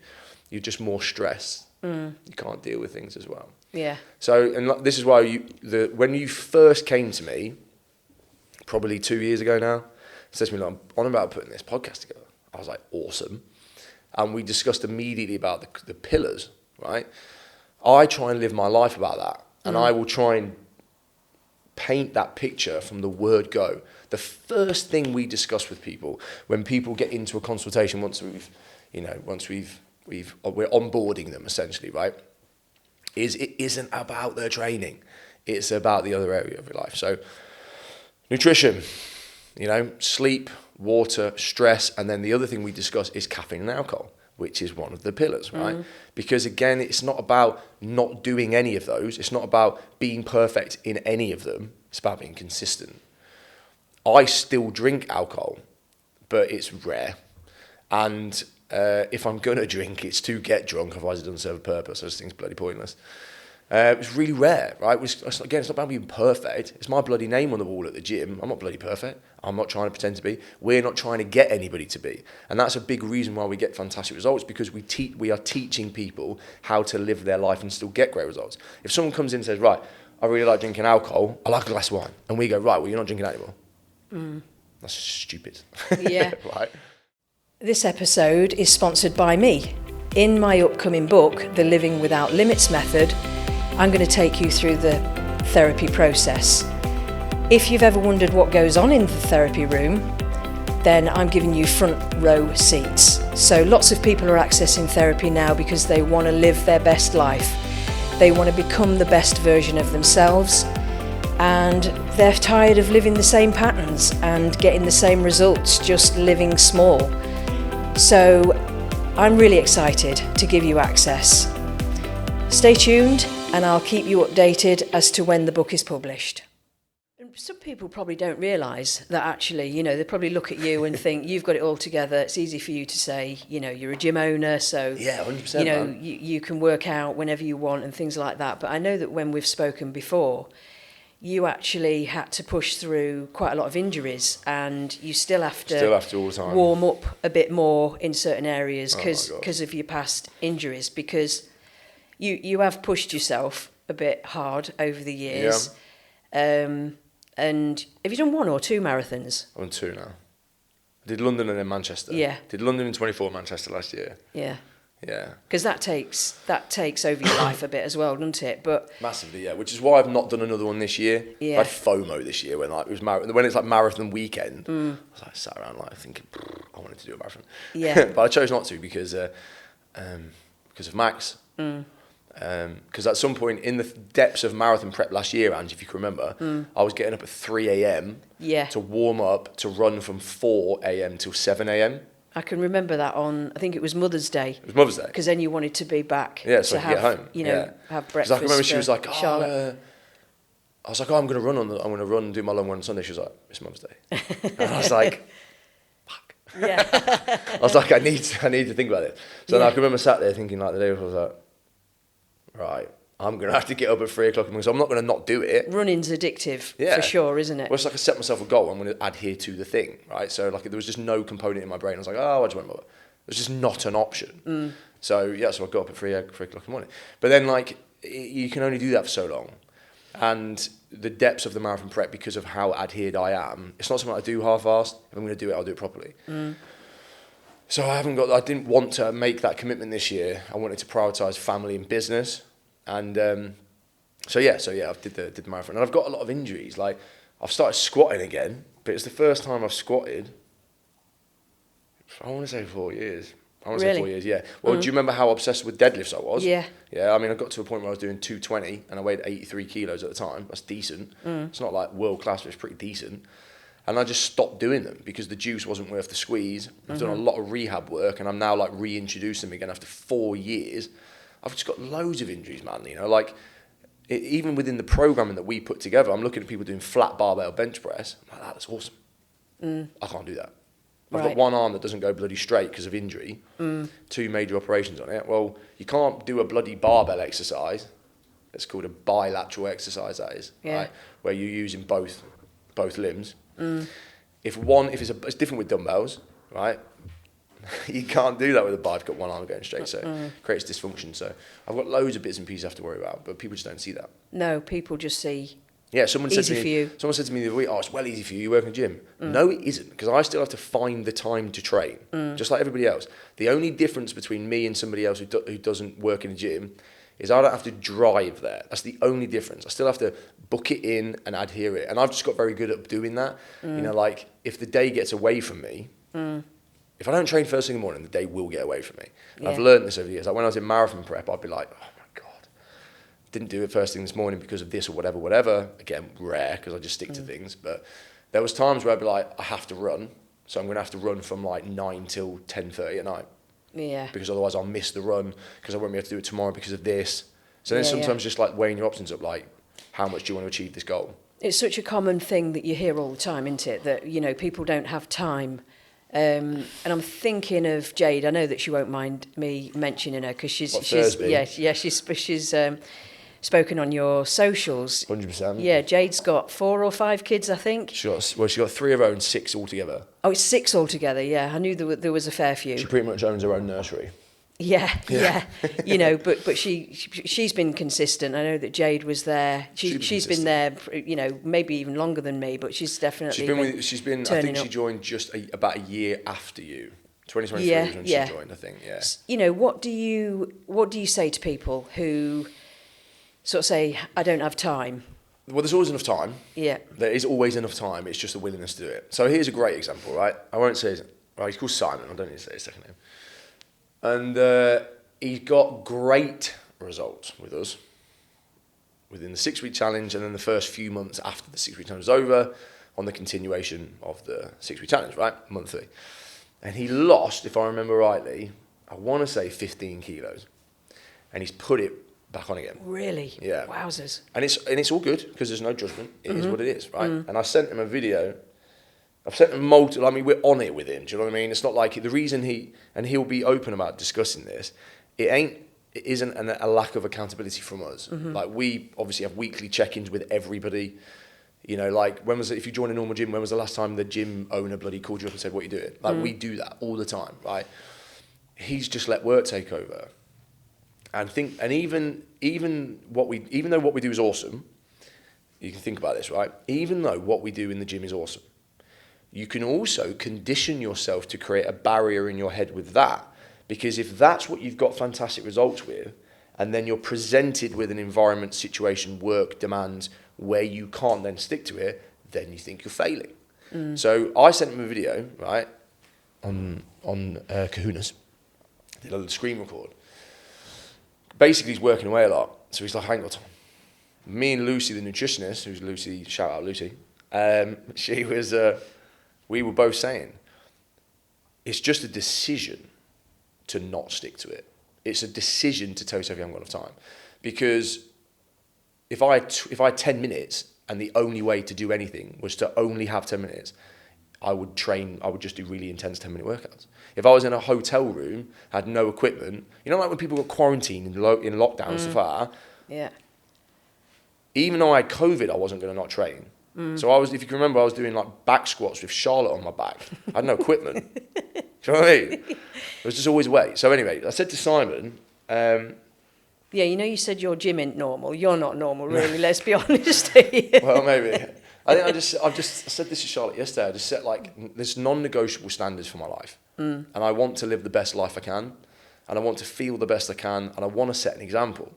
You're just more stressed. You can't deal with things as well. Yeah. So, and this is why when you first came to me, probably 2 years ago now, said to me, I'm on about putting this podcast together. I was like, awesome. And we discussed immediately about the pillars, right? I try and live my life about that. And I will try and paint that picture from the word go. The first thing we discuss with people when people get into a consultation, once we're onboarding them essentially, right? Is it isn't about their training. It's about the other area of your life. So nutrition, sleep, water, stress, and then the other thing we discuss is caffeine and alcohol, which is one of the pillars, right? Because again, it's not about not doing any of those. It's not about being perfect in any of them. It's about being consistent. I still drink alcohol, but it's rare. And if I'm going to drink, it's to get drunk, otherwise it doesn't serve a purpose. I just think it's bloody pointless. It's really rare, right? It's not about being perfect. It's my bloody name on the wall at the gym. I'm not bloody perfect. I'm not trying to pretend to be. We're not trying to get anybody to be. And that's a big reason why we get fantastic results, because we are teaching people how to live their life and still get great results. If someone comes in and says, right, I really like drinking alcohol, I like a glass of wine, and we go, right, well, you're not drinking that anymore. That's stupid. Yeah. Right? This episode is sponsored by me. In my upcoming book, The Living Without Limits Method, I'm going to take you through the therapy process. If you've ever wondered what goes on in the therapy room, then I'm giving you front row seats. So lots of people are accessing therapy now because they want to live their best life. They want to become the best version of themselves, and they're tired of living the same patterns and getting the same results, just living small. So I'm really excited to give you access. Stay tuned and I'll keep you updated as to when the book is published. Some people probably don't realise that actually, they probably look at you and think you've got it all together. It's easy for you to say, you're a gym owner, so yeah, 100%, you can work out whenever you want and things like that. But I know that when we've spoken before, you actually had to push through quite a lot of injuries, and you still have to all the time warm up a bit more in certain areas because of your past injuries, because you have pushed yourself a bit hard over the years. Yeah. And have you done 1 or 2 marathons? I'm on 2 now. I did London and then Manchester. Yeah. Did London in 24, Manchester last year. Yeah. Yeah. Because that takes over your life a bit as well, doesn't it? But massively, yeah. Which is why I've not done another one this year. Yeah. I had FOMO this year when it was when it's like marathon weekend. I was like sat around thinking, I wanted to do a marathon. Yeah. But I chose not to because of Max. Because at some point in the depths of marathon prep last year, Ange, if you can remember, I was getting up at 3 a.m. to warm up to run from 4 a.m. till 7 a.m. I can remember that I think it was Mother's Day. It was Mother's Day. Because then you wanted to be back so to I could get home. Have breakfast. Because I can remember she was like, Charlotte. I was like, I'm going to run and do my long one on Sunday. She was like, it's Mother's Day. And I was like, fuck. Yeah. I was like, I need to think about it. So then I can remember sat there thinking like the day before, I was like, right, I'm going to have to get up at 3 o'clock in the morning, so I'm not going to not do it. Running's addictive, for sure, isn't it? Well, it's like I set myself a goal, I'm going to adhere to the thing, right? So like there was just no component in my brain. I was like, oh, I just won't bother. It was just not an option. So I got up at 3 o'clock in the morning. But then like, you can only do that for so long. And the depths of the marathon prep, because of how adhered I am, it's not something I do half-assed. If I'm going to do it, I'll do it properly. So I didn't want to make that commitment this year. I wanted to prioritise family and business. And so I did the marathon. And I've got a lot of injuries. Like, I've started squatting again, but it's the first time I've squatted, I want to say 4 years. I want to say 4 years, yeah. Well, do you remember how obsessed with deadlifts I was? Yeah. Yeah, I mean, I got to a point where I was doing 220 and I weighed 83 kilos at the time. That's decent. It's not like world class, but it's pretty decent. And I just stopped doing them because the juice wasn't worth the squeeze. I've done a lot of rehab work, and I'm now like reintroducing them again after 4 years. I've just got loads of injuries, man. You know, like even within the programming that we put together, I'm looking at people doing flat barbell bench press. I'm like, that's awesome. I can't do that. I've got one arm that doesn't go bloody straight because of injury, 2 major operations on it. Well, you can't do a bloody barbell exercise. It's called a bilateral exercise, that is, right? Where you're using both limbs. If it's different with dumbbells, right? You can't do that with a bar. I've got one arm going straight, so it creates dysfunction. So I've got loads of bits and pieces I have to worry about, but people just don't see that. No, people just see. Yeah, someone said to me the other week, oh, it's well easy for you, you work in a gym. No, it isn't, because I still have to find the time to train, just like everybody else. The only difference between me and somebody else who doesn't work in a gym is I don't have to drive there. That's the only difference. I still have to book it in and adhere it. And I've just got very good at doing that. You know, like, if the day gets away from me, if I don't train first thing in the morning, the day will get away from me. Yeah. I've learned this over the years. Like when I was in marathon prep, I'd be like, oh my God, didn't do it first thing this morning because of this or whatever. Again, rare, because I just stick to things. But there was times where I'd be like, I have to run. So I'm going to have to run from like 9 till 10:30 at night. Yeah. Because otherwise I'll miss the run because I won't be able to do it tomorrow because of this. So then sometimes just like weighing your options up, like how much do you want to achieve this goal? It's such a common thing that you hear all the time, isn't it? That, you know, people don't have time. And I'm thinking of Jade. I know that she won't mind me mentioning her because she's spoken on your socials. 100%. Yeah, Jade's got 4 or 5 kids, I think. She got 3 of her own, 6 altogether. Oh, it's 6 altogether. Yeah, I knew there was a fair few. She pretty much owns her own nursery. Yeah. You know, but she's been consistent. I know that Jade was there. She's been there, you know, maybe even longer than me, but she's definitely I think she joined just about a year after you. 2023 was when she joined, I think. Yeah. You know, what do you say to people who sort of say, I don't have time? Well, there's always enough time. Yeah. There is always enough time. It's just the willingness to do it. So here's a great example, right? I won't say his, right, he's called Simon. I don't need to say his second name. And he got great results with us within the 6-week challenge and then the first few months after the 6-week challenge was over on the continuation of the 6-week challenge, right? Monthly. And he lost, if I remember rightly, I want to say 15 kilos. And he's put it back on again. Really? Yeah. Wowzers. And it's all good because there's no judgment. It is what it is, right? And I sent him a video. I've sent him multiple, I mean, we're on it with him, do you know what I mean? It's not like, the reason he'll be open about discussing this, it isn't a lack of accountability from us. Like, we obviously have weekly check-ins with everybody. You know, like, if you join a normal gym, when was the last time the gym owner bloody called you up and said, what are you doing? Like, we do that all the time, right? He's just let work take over. And even though what we do is awesome, you can think about this, right? Even though what we do in the gym is awesome, you can also condition yourself to create a barrier in your head with that. Because if that's what you've got fantastic results with, and then you're presented with an environment, situation, work, demands, where you can't then stick to it, then you think you're failing. So I sent him a video, right, on Kahunas. Did a little screen record. Basically, he's working away a lot. So he's like, I ain't got time. Me and Lucy, the nutritionist, who's Lucy, shout out Lucy, she was... we were both saying, it's just a decision to not stick to it. It's a decision to tell yourself you haven't got enough time. Because if I had 10 minutes and the only way to do anything was to only have 10 minutes, I would just do really intense 10-minute workouts. If I was in a hotel room, had no equipment, you know, like when people got quarantined in lockdown and stuff like that, Yeah. Even though I had COVID, I wasn't going to not train. So I was, if you can remember, I was doing like back squats with Charlotte on my back. I had no equipment. Do you know what I mean? It was just always weight. So anyway, I said to Simon, Yeah, you know, you said your gym ain't normal. You're not normal, really. Let's be honest. well, maybe. I think I said this to Charlotte yesterday. I just set like this non-negotiable standards for my life, and I want to live the best life I can, and I want to feel the best I can, and I want to set an example.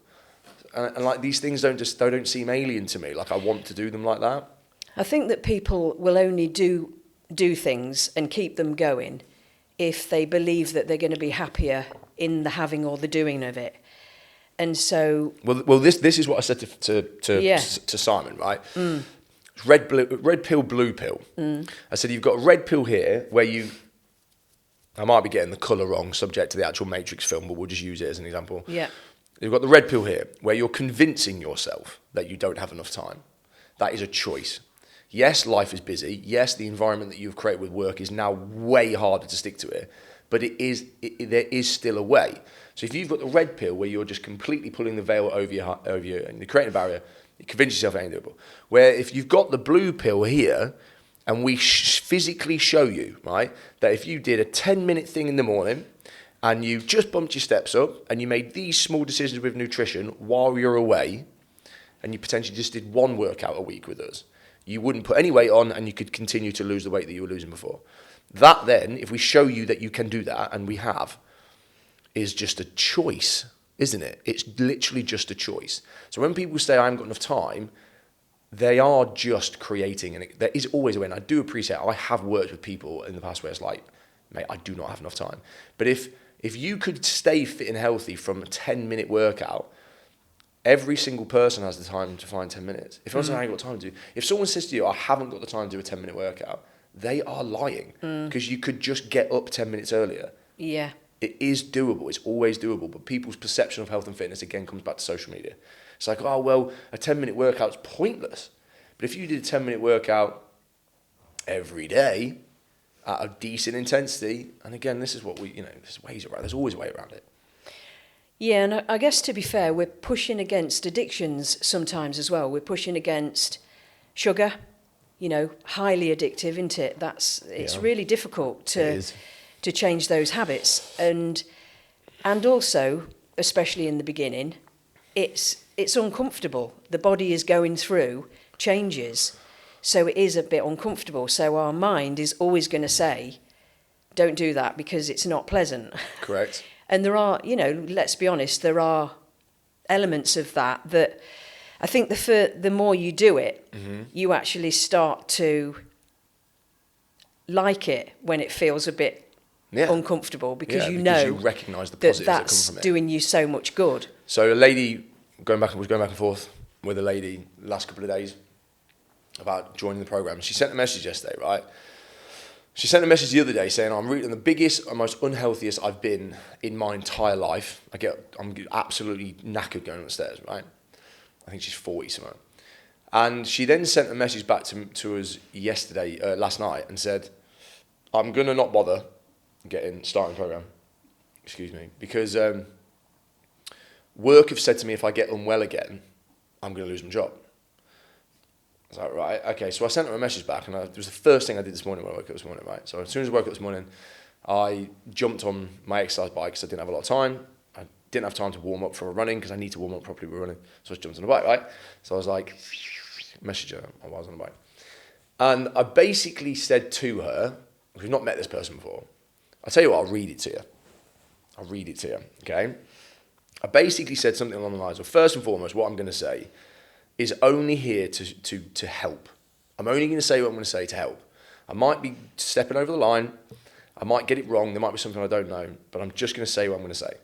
And like these things don't seem alien to me. Like I want to do them like that. I think that people will only do things and keep them going if they believe that they're going to be happier in the having or the doing of it. And so, well, this is what I said to Simon, right? Red pill, blue pill. I said you've got a red pill here where I might be getting the colour wrong, subject to the actual Matrix film, but we'll just use it as an example. Yeah. You've got the red pill here where you're convincing yourself that you don't have enough time. That is a choice. Yes, life is busy. Yes, the environment that you've created with work is now way harder to stick to it, but there is still a way. So if you've got the red pill where you're just completely pulling the veil over you and you're creating a barrier, you convince yourself it ain't doable. Where if you've got the blue pill here, and we physically show you, right, that if you did a 10-minute thing in the morning and you just bumped your steps up and you made these small decisions with nutrition while you're away, and you potentially just did one workout a week with us, you wouldn't put any weight on and you could continue to lose the weight that you were losing before. That then, if we show you that you can do that, and we have, is just a choice, isn't it? It's literally just a choice. So when people say I haven't got enough time, they are just creating, and there is always a way. And I do appreciate, I have worked with people in the past where it's like, mate, I do not have enough time. But if you could stay fit and healthy from a 10-minute workout, every single person has the time to find 10 minutes. If I say I ain't got time to do, if someone says to you, I haven't got the time to do a 10-minute workout, they are lying, because you could just get up 10 minutes earlier. Yeah. It is doable. It's always doable. But people's perception of health and fitness, again, comes back to social media. It's like, oh, well, a 10-minute workout's pointless. But if you did a 10-minute workout every day at a decent intensity, and again, this is what there's ways around. There's always a way around it. Yeah, and I guess to be fair, we're pushing against addictions sometimes as well. We're pushing against sugar, highly addictive, isn't it? It's really difficult to change those habits, and also, especially in the beginning, it's uncomfortable. The body is going through changes, so it is a bit uncomfortable. So our mind is always going to say, don't do that because it's not pleasant. Correct. And there are, let's be honest, there are elements of that I think the more you do it, you actually start to like it when it feels a bit uncomfortable, because you recognise the positives that come from it. Doing you so much good. So a lady was going back and forth with a lady the last couple of days about joining the program. She sent a message yesterday, right? She sent a message the other day saying, I'm the biggest and most unhealthiest I've been in my entire life. I'm absolutely knackered going upstairs, right? I think she's 40 something. And she then sent a message back to us last night, and said, I'm going to not bother starting the program, because work have said to me if I get unwell again, I'm going to lose my job. I was like, right, okay. So I sent her a message back, and it was the first thing I did this morning when I woke up this morning, right? So as soon as I woke up this morning, I jumped on my exercise bike because I didn't have a lot of time. I didn't have time to warm up for running because I need to warm up properly for running. So I jumped on the bike, right? So I was like, message her while I was on the bike. And I basically said to her, we've not met this person before. I'll tell you what, I'll read it to you, okay? I basically said something along the lines of, first and foremost, what I'm going to say is only here to help. I'm only going to say what I'm going to say to help. I might be stepping over the line. I might get it wrong. There might be something I don't know, but I'm just going to say what I'm going to say.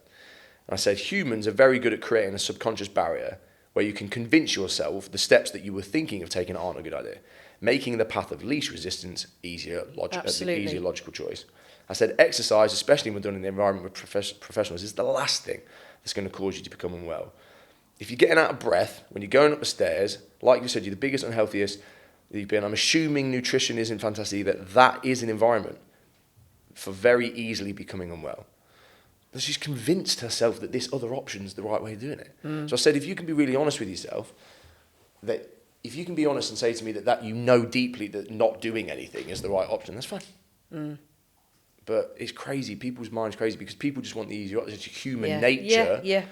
And I said, humans are very good at creating a subconscious barrier where you can convince yourself the steps that you were thinking of taking aren't a good idea, making the path of least resistance the easier logical choice. I said, exercise, especially when done in the environment with professionals, is the last thing that's going to cause you to become unwell. If you're getting out of breath when you're going up the stairs, like you said, you're the biggest, unhealthiest you've been. I'm assuming nutrition isn't fantastic, that is an environment for very easily becoming unwell. she's convinced herself that this other option's the right way of doing it. So I said, if you can be really honest with yourself, that if you can be honest and say to me that you know deeply that not doing anything is the right option, that's fine. But it's crazy. People's minds crazy because people just want the easy option. It's human nature. Yeah.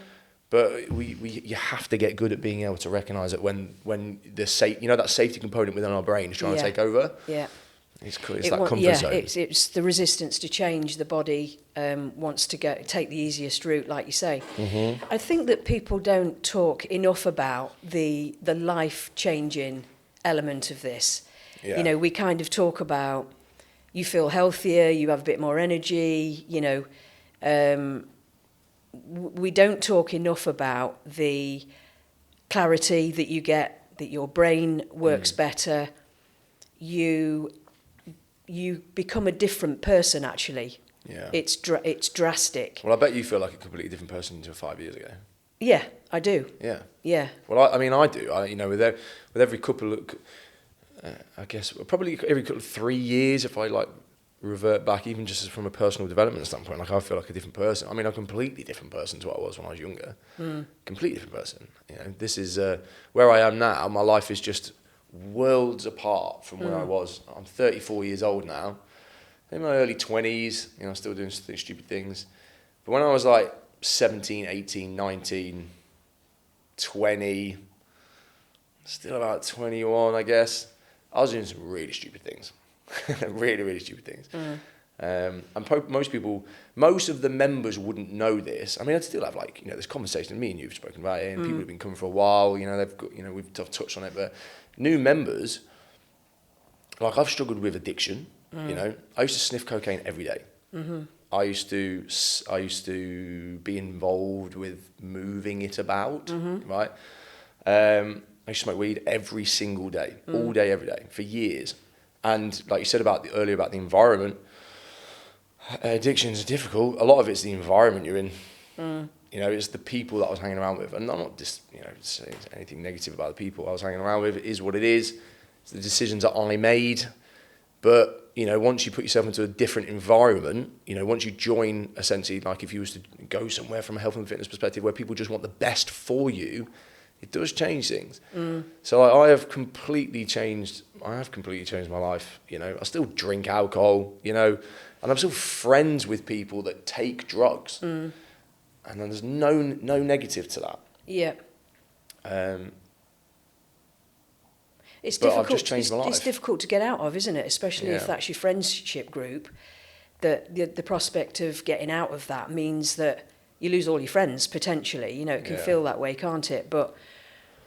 But you have to get good at being able to recognise it when that safety component within our brain is trying to take over. Yeah. It's that comfort zone. It's the resistance to change. The body wants to take the easiest route, like you say. Mm-hmm. I think that people don't talk enough about the life-changing element of this. Yeah. You know, we kind of talk about you feel healthier, you have a bit more energy, you know. We don't talk enough about the clarity that you get, that your brain works better. You become a different person, actually. Yeah. It's drastic. Well, I bet you feel like a completely different person to 5 years ago. Yeah, I do. Yeah. Yeah. Well, I mean, I do. With every couple of, I guess, probably every couple of 3 years, if I like revert back, even just from a personal development standpoint, like I feel like a different person. I mean, I'm a completely different person to what I was when I was younger. Completely different person. You know, this is where I am now. My life is just worlds apart from where I was. I'm 34 years old now. In my early 20s, you know, still doing stupid things. But when I was like 17, 18, 19, 20, still about 21, I guess, I was doing some really stupid things. really, really stupid things. And most of the members wouldn't know this. I mean, I'd still have this conversation. Me and you've spoken about it, and people have been coming for a while. You know, they've got, we've touched on it. But new members, like I've struggled with addiction. You know, I used to sniff cocaine every day. I used to be involved with moving it about. Right. I used to smoke weed every single day, all day, every day, for years. And like you said earlier about the environment, addictions are difficult. A lot of it's the environment you're in. You know, it's the people that I was hanging around with. And I'm not just, saying anything negative about the people I was hanging around with. It is what it is. It's the decisions that I made. But, once you put yourself into a different environment, once you join, essentially, like if you was to go somewhere from a health and fitness perspective where people just want the best for you, it does change things. So I have completely changed my life. I still drink alcohol, and I'm still friends with people that take drugs. And there's no negative to that. Yeah. It's difficult. I've just changed my life. It's difficult to get out of, isn't it? Especially if that's your friendship group. The prospect of getting out of that means that you lose all your friends potentially. It can feel that way, can't it? But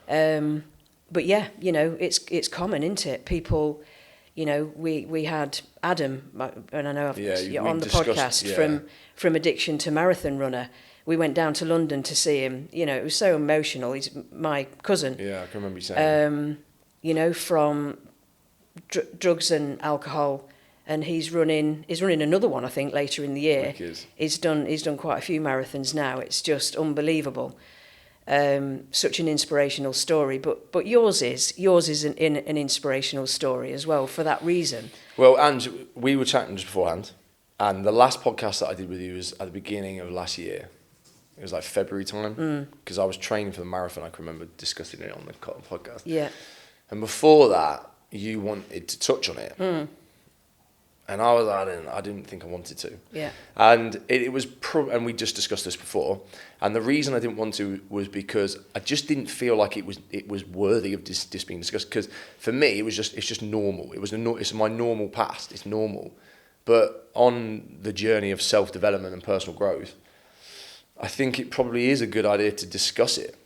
yeah, it's common, isn't it? People, we had Adam, and I know on the podcast from addiction to marathon runner. We went down to London to see him. It was so emotional. He's my cousin. Yeah, I can remember you saying. From drugs and alcohol. And he's running another one, I think, later in the year. He's done quite a few marathons now. It's just unbelievable. Such an inspirational story. But yours is an inspirational story as well for that reason. Well, and we were chatting just beforehand, and the last podcast that I did with you was at the beginning of last year. It was like February time, because I was training for the marathon. I can remember discussing it on the podcast. Yeah. And before that, you wanted to touch on it. And I didn't think I wanted to. Yeah. And it was, and we just discussed this before. And the reason I didn't want to was because I just didn't feel like it was worthy of this being discussed. Because for me, it's just normal. It's my normal past. It's normal. But on the journey of self-development and personal growth, I think it probably is a good idea to discuss it.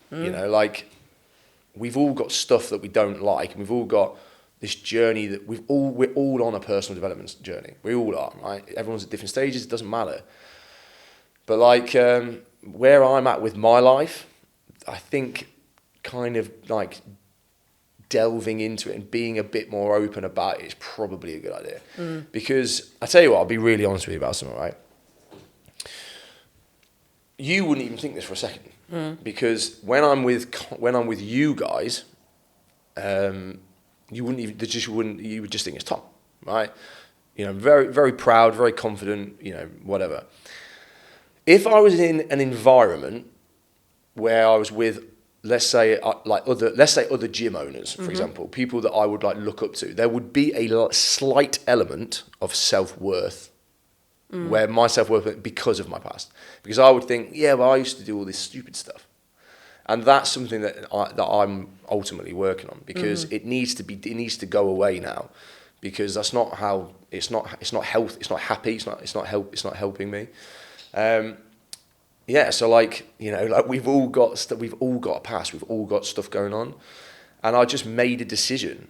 We've all got stuff that we don't like, and we've all got this journey that we're all on a personal development journey. We all are, right? Everyone's at different stages. It doesn't matter. But where I'm at with my life, I think kind of like delving into it and being a bit more open about it is probably a good idea. Because I tell you what, I'll be really honest with you about something, right? You wouldn't even think this for a second, because when I'm with you guys, you would just think it's Tom, right? Very, very proud, very confident, whatever. if I was in an environment where I was with, let's say other gym owners, for example, people that I would like look up to, there would be a slight element of self-worth, where my self-worth because of my past, because I would think, yeah, well, I used to do all this stupid stuff, and that's something that I'm ultimately working on, because it needs to go away now, because that's not how it's not health, it's not happy, it's not helping me. Yeah, so like, you know, like we've all got a past, we've all got stuff going on, and I just made a decision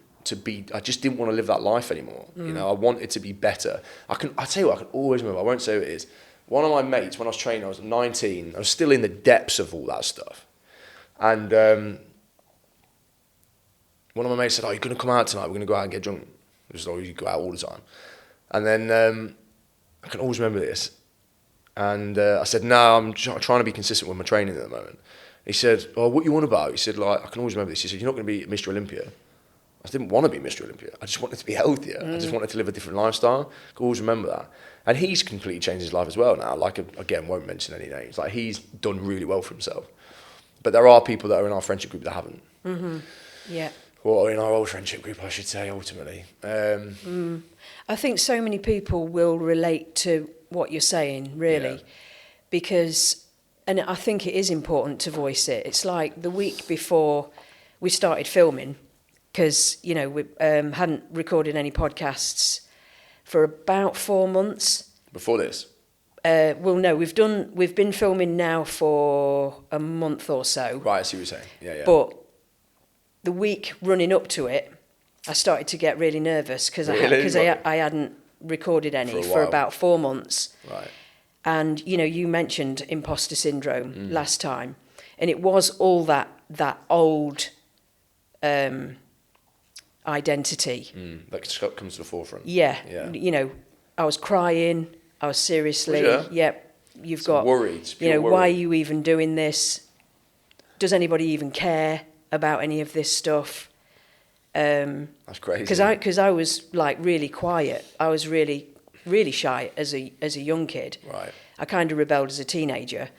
I just didn't want to live that life anymore. You know, I wanted to be better. I tell you what, I can always remember, I won't say who it is, one of my mates, when I was training, I was 19, I was still in the depths of all that stuff, and one of my mates said, oh, you're going to come out tonight, we're going to go out and get drunk. It was always, you go out all the time. And then I can always remember this. And I said, no, I'm trying to be consistent with my training at the moment. He said, oh, what you want about? He said, like, I can always remember this. He said, you're not going to be Mr. Olympia. I didn't want to be Mr. Olympia. I just wanted to be healthier. I just wanted to live a different lifestyle. I can always remember that. And he's completely changed his life as well now. Like, again, won't mention any names. Like, he's done really well for himself. But there are people that are in our friendship group that haven't. Yeah. Or in our old friendship group, I should say, ultimately. I think so many people will relate to what you're saying, really, because, and I think it is important to voice it. It's like the week before we started filming, because, you know, we hadn't recorded any podcasts for about 4 months. Before this? Well, no, we've been filming now for a month or so. Right, I see what you're saying. Yeah. But the week running up to it, I started to get really nervous because I hadn't recorded any for about 4 months. Right. And, you know, you mentioned imposter syndrome last time, and it was all that old identity. That comes to the forefront. Yeah. You know, I was crying. I was seriously. Yep. You've got worried. You know, why are you even doing this? Does anybody even care about any of this stuff? That's crazy. Because I was like really quiet. I was really shy as a young kid. Right. I kind of rebelled as a teenager,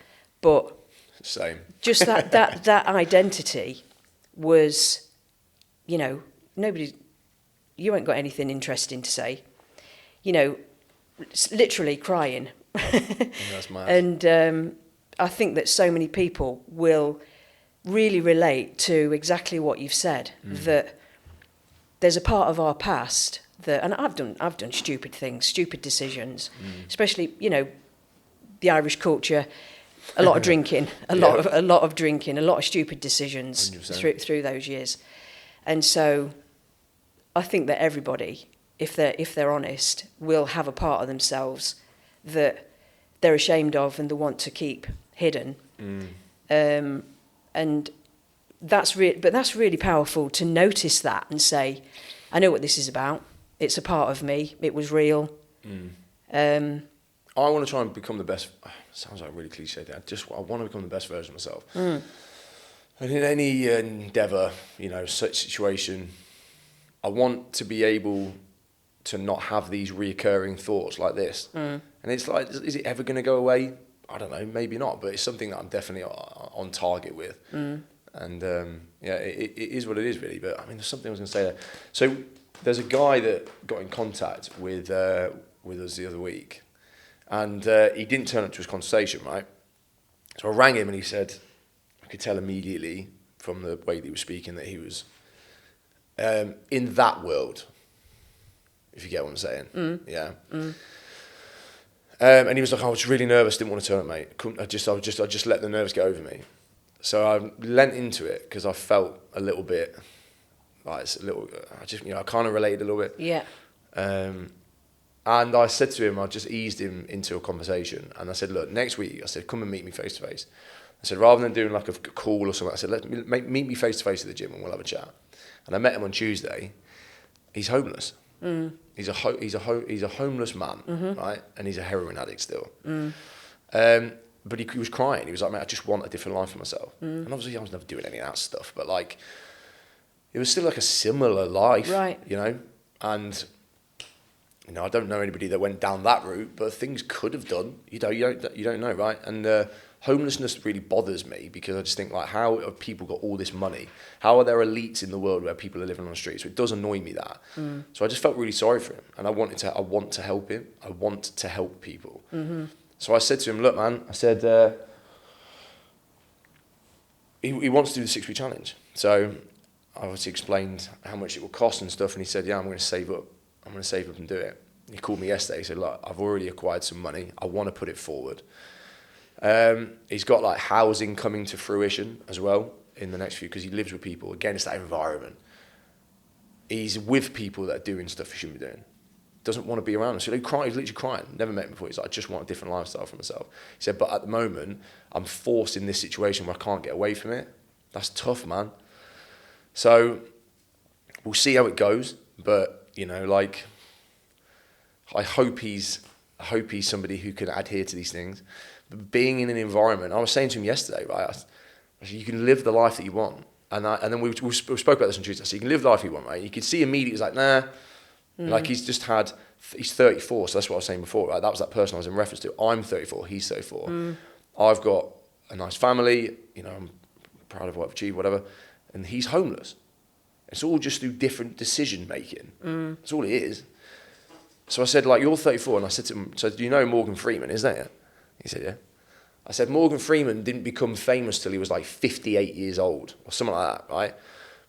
but same. Just that identity was, you know, you ain't got anything interesting to say, you know, literally crying. That's mad. And I think that so many people will really relate to exactly what you've said, that there's a part of our past that, and I've done stupid things, stupid decisions, especially, you know, the Irish culture, a lot of drinking, a lot of drinking, a lot of stupid decisions through those years. And so I think that everybody, if they're honest, will have a part of themselves that they're ashamed of and they want to keep hidden. And that's really powerful to notice that and say, I know what this is about. It's a part of me. It was real. I want to try and become the best. Sounds like a really cliche thing. I want to become the best version of myself. And in any endeavour, you know, such situation, I want to be able to not have these reoccurring thoughts like this. And it's like, is it ever going to go away? I don't know, maybe not, but it's something that I'm definitely on target with. And yeah, it is what it is, really. But I mean, there's something I was going to say there. So there's a guy that got in contact with us the other week, and he didn't turn up to his consultation, right? So I rang him, and he said, I could tell immediately from the way that he was speaking that he was in that world, if you get what I'm saying. Yeah. And he was like, I was really nervous, didn't want to turn up, mate. I just let the nerves get over me. So I lent into it because I felt a little bit like I kind of related a little bit. Yeah. And I said to him, I just eased him into a conversation, and I said, look, next week, I said, come and meet me face to face. I said, rather than doing like a call or something, I said, meet me face to face at the gym and we'll have a chat. And I met him on Tuesday. He's homeless. He's a homeless man, right? And he's a heroin addict still. But he was crying. He was like, mate, I just want a different life for myself. And obviously I was never doing any of that stuff, but like, it was still like a similar life, right? You know? And You know, I don't know anybody that went down that route, but things could have done. You don't know, right? And homelessness really bothers me because I just think, like, how have people got all this money? How are there elites in the world where people are living on the streets? So it does annoy me that. So I just felt really sorry for him, and I want to help him. I want to help people. So I said to him, look, man, I said, he wants to do the 6-week challenge. So I obviously explained how much it will cost and stuff, and he said, yeah, I'm going to save up. I'm going to save up and do it. He called me yesterday. He said, look, I've already acquired some money. I want to put it forward. He's got like housing coming to fruition as well in the next few, because he lives with people. Again, it's that environment. He's with people that are doing stuff he shouldn't be doing. Doesn't want to be around them. So he's literally crying. Never met him before. He's like, I just want a different lifestyle for myself. He said, but at the moment, I'm forced in this situation where I can't get away from it. That's tough, man. So we'll see how it goes. But, you know, like, I hope he's somebody who can adhere to these things. But being in an environment, I was saying to him yesterday, right? I said, you can live the life that you want. And then we spoke about this on Tuesday. So you can live the life you want, right? You could see immediately, he's like, nah. Like he's 34, so that's what I was saying before, right? That was that person I was in reference to. I'm 34, he's 34. I've got a nice family, you know, I'm proud of what I've achieved, whatever. And he's homeless. It's all just through different decision making. That's all it is. So I said, like, you're 34, and I said to him, so do you know Morgan Freeman, is that it? He said, yeah. I said, Morgan Freeman didn't become famous till he was like 58 years old, or something like that, right?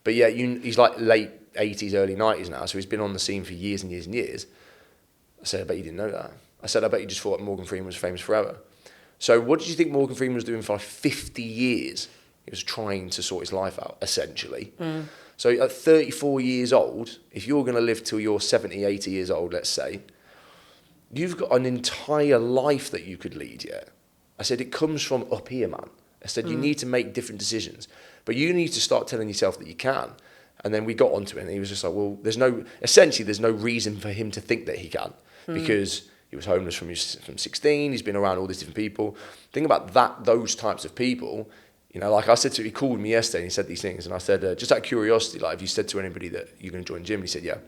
But yeah, he's like late 80s, early 90s now, so he's been on the scene for years and years and years. I said, I bet you didn't know that. I said, I bet you just thought Morgan Freeman was famous forever. So what did you think Morgan Freeman was doing for like 50 years? He was trying to sort his life out, essentially. So at 34 years old, if you're going to live till you're 70, 80 years old, let's say, you've got an entire life that you could lead yet. I said, it comes from up here, man. I said, you need to make different decisions. But you need to start telling yourself that you can. And then we got onto it, and he was just like, well, there's no reason for him to think that he can, because he was homeless from 16, he's been around all these different people. Think about those types of people. You know, like I said to him, he called me yesterday and he said these things, and I said, just out of curiosity, like, have you said to anybody that you're going to join the gym? And he said, yeah.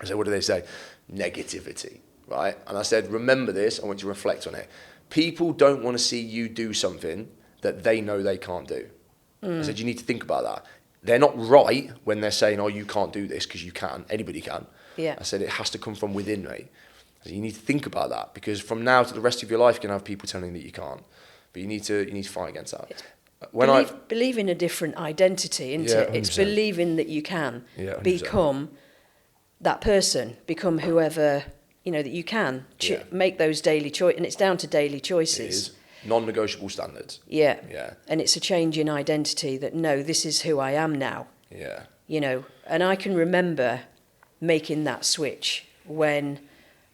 I said, what do they say? Negativity, right? And I said, remember this, I want you to reflect on it. People don't want to see you do something that they know they can't do. I said, you need to think about that. They're not right when they're saying, oh, you can't do this, because you can. Anybody can. Yeah. I said, it has to come from within, mate. I said, you need to think about that, because from now to the rest of your life, you can have people telling you that you can't. But you need to fight against that. Believe in a different identity, isn't it? It's believing that you can become that person, become whoever, you know, that you can make those daily choices. And it's down to daily choices. It is. Non-negotiable standards. Yeah. And it's a change in identity that, no, this is who I am now. Yeah. You know, and I can remember making that switch when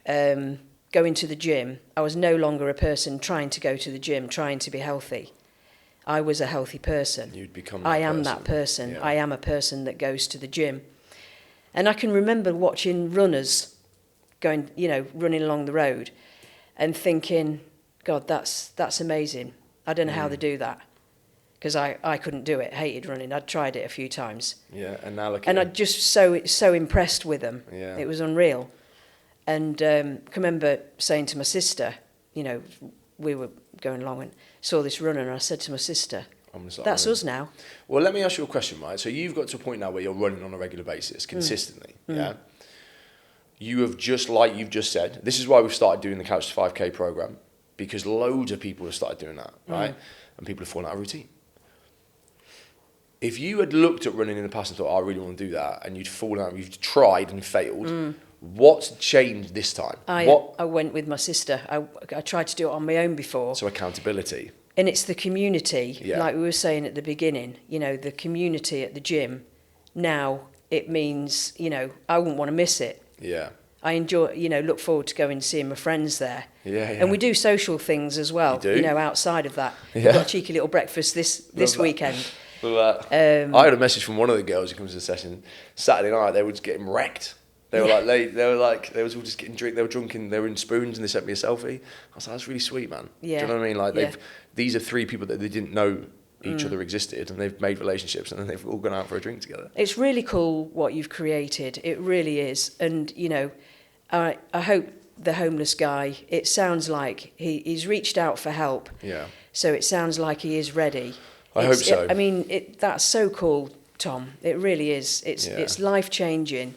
going to the gym. I was no longer a person trying to go to the gym, trying to be healthy. I was a healthy person. You'd become that I am that person. Yeah. I am a person that goes to the gym. And I can remember watching runners going, you know, running along the road and thinking, God, that's amazing. I don't know how they do that, because I couldn't do it. Hated running. I'd tried it a few times. Yeah, and now look. And I'd just so impressed with them. Yeah, it was unreal. And I can remember saying to my sister, you know, we were going along and saw this runner, and I said to my sister, "That's us now." Well, let me ask you a question, right? So you've got to a point now where you're running on a regular basis, consistently. Yeah. You have just, like you've just said, this is why we've started doing the Couch to 5K program. Because loads of people have started doing that, right? And people have fallen out of routine. If you had looked at running in the past and thought, I really want to do that, and you'd fallen out, you've tried and failed, what's changed this time? I went with my sister. I tried to do it on my own before. So accountability. And it's the community, like we were saying at the beginning, you know, the community at the gym. Now it means, you know, I wouldn't want to miss it. Yeah. I enjoy, you know, look forward to going and seeing my friends there. Yeah. And we do social things as well, you know, outside of that. Yeah. We've got a cheeky little breakfast this weekend. I had a message from one of the girls who comes to the session. Saturday night, they were just getting wrecked. They were they was all just getting drink. They were drunken. They were in spoons, and they sent me a selfie. I was like, that's really sweet, man. Yeah. Do you know what I mean? Like these are three people that they didn't know each other existed, and they've made relationships, and then they've all gone out for a drink together. It's really cool what you've created. It really is, and you know. I hope the homeless guy, it sounds like he's reached out for help. Yeah. So it sounds like he is ready. I hope so. I mean, that's so cool, Tom. It really is. It's life-changing.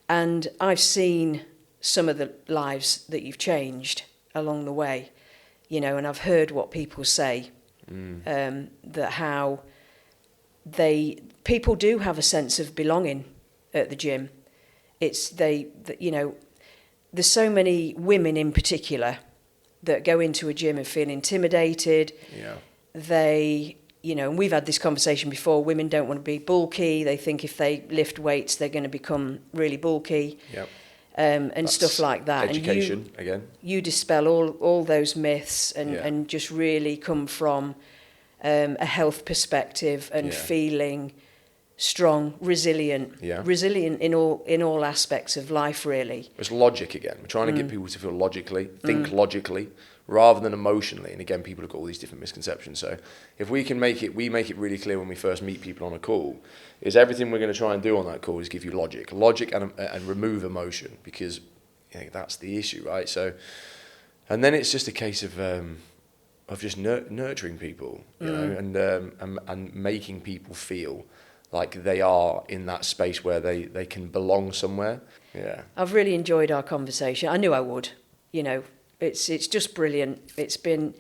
And I've seen some of the lives that you've changed along the way, you know, and I've heard what people say, that how people do have a sense of belonging at the gym. You know, there's so many women in particular that go into a gym and feel intimidated. Yeah. You know, and we've had this conversation before, women don't want to be bulky. They think if they lift weights, they're going to become really bulky. Yep. And That's stuff like that. Education, and again. You dispel all those myths and just really come from a health perspective and feeling strong, resilient, resilient in all aspects of life, really. It's logic again. We're trying to get people to feel logically, think logically, rather than emotionally. And again, people have got all these different misconceptions. So if we make it really clear when we first meet people on a call, is everything we're going to try and do on that call is give you logic and remove emotion, because you know, that's the issue, right? So, and then it's just a case of just nurturing people, you know, and making people feel like they are in that space where they can belong somewhere. Yeah. I've really enjoyed our conversation. I knew I would. You know, it's just brilliant. It's been,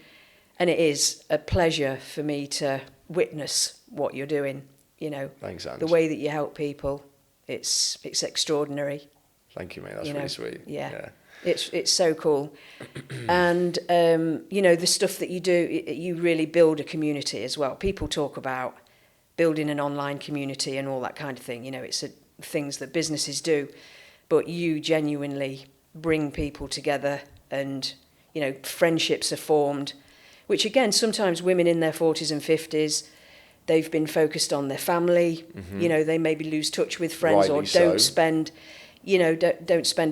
and it is a pleasure for me to witness what you're doing. You know, thanks, Ange. The way that you help people, it's extraordinary. Thank you, mate. That's really sweet. Yeah. It's so cool. And you know, the stuff that you do, you really build a community as well. People talk about building an online community and all that kind of thing. You know, it's things that businesses do, but you genuinely bring people together, and you know, friendships are formed, which again, sometimes women in their 40s and 50s, they've been focused on their family. You know, they maybe lose touch with friends, or don't spend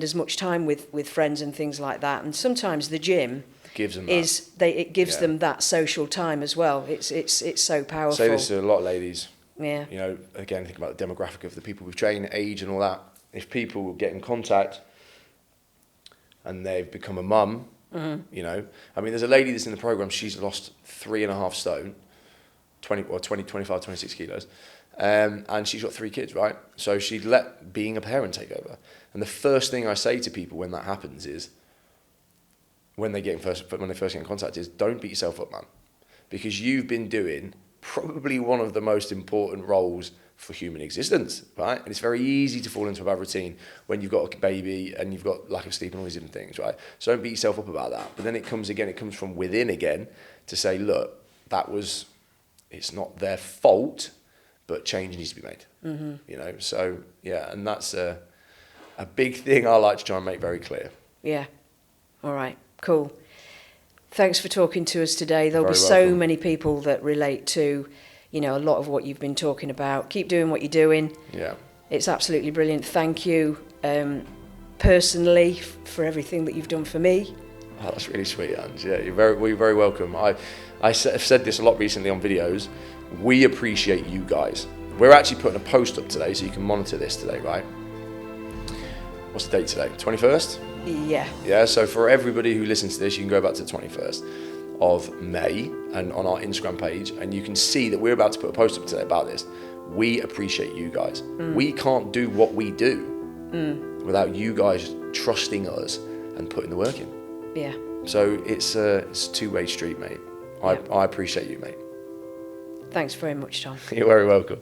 as much time with friends and things like that. And sometimes the gym gives them them that social time as well. It's so powerful. I say this to a lot of ladies. Yeah. You know, again, think about the demographic of the people we've trained, age and all that. If people get in contact and they've become a mum, you know, I mean, there's a lady that's in the program. She's lost 3.5 stone, 25, 26 kilos. And she's got 3 kids, right? So she'd let being a parent take over. And the first thing I say to people when that happens is, when they first get in contact, is don't beat yourself up, man, because you've been doing probably one of the most important roles for human existence, right? And it's very easy to fall into a bad routine when you've got a baby and you've got lack of sleep and all these different things, right? So don't beat yourself up about that. But then it comes from within again to say, look, it's not their fault, but change needs to be made. You know, so yeah, and that's a big thing I like to try and make very clear. Yeah. All right. Cool. Thanks for talking to us today. There'll be so many people that relate to, you know, a lot of what you've been talking about. Keep doing what you're doing. Yeah. It's absolutely brilliant. Thank you personally for everything that you've done for me. Oh, that's really sweet, Ange. Yeah, you're very welcome. I've said this a lot recently on videos. We appreciate you guys. We're actually putting a post up today, so you can monitor this today, right? What's the date today? 21st? Yeah. Yeah, so for everybody who listens to this, you can go back to the 21st of May and on our Instagram page, and you can see that we're about to put a post up today about this. We appreciate you guys. We can't do what we do without you guys trusting us and putting the work in. Yeah. So it's a two-way street, mate. I appreciate you, mate. Thanks very much, Tom. You're very welcome.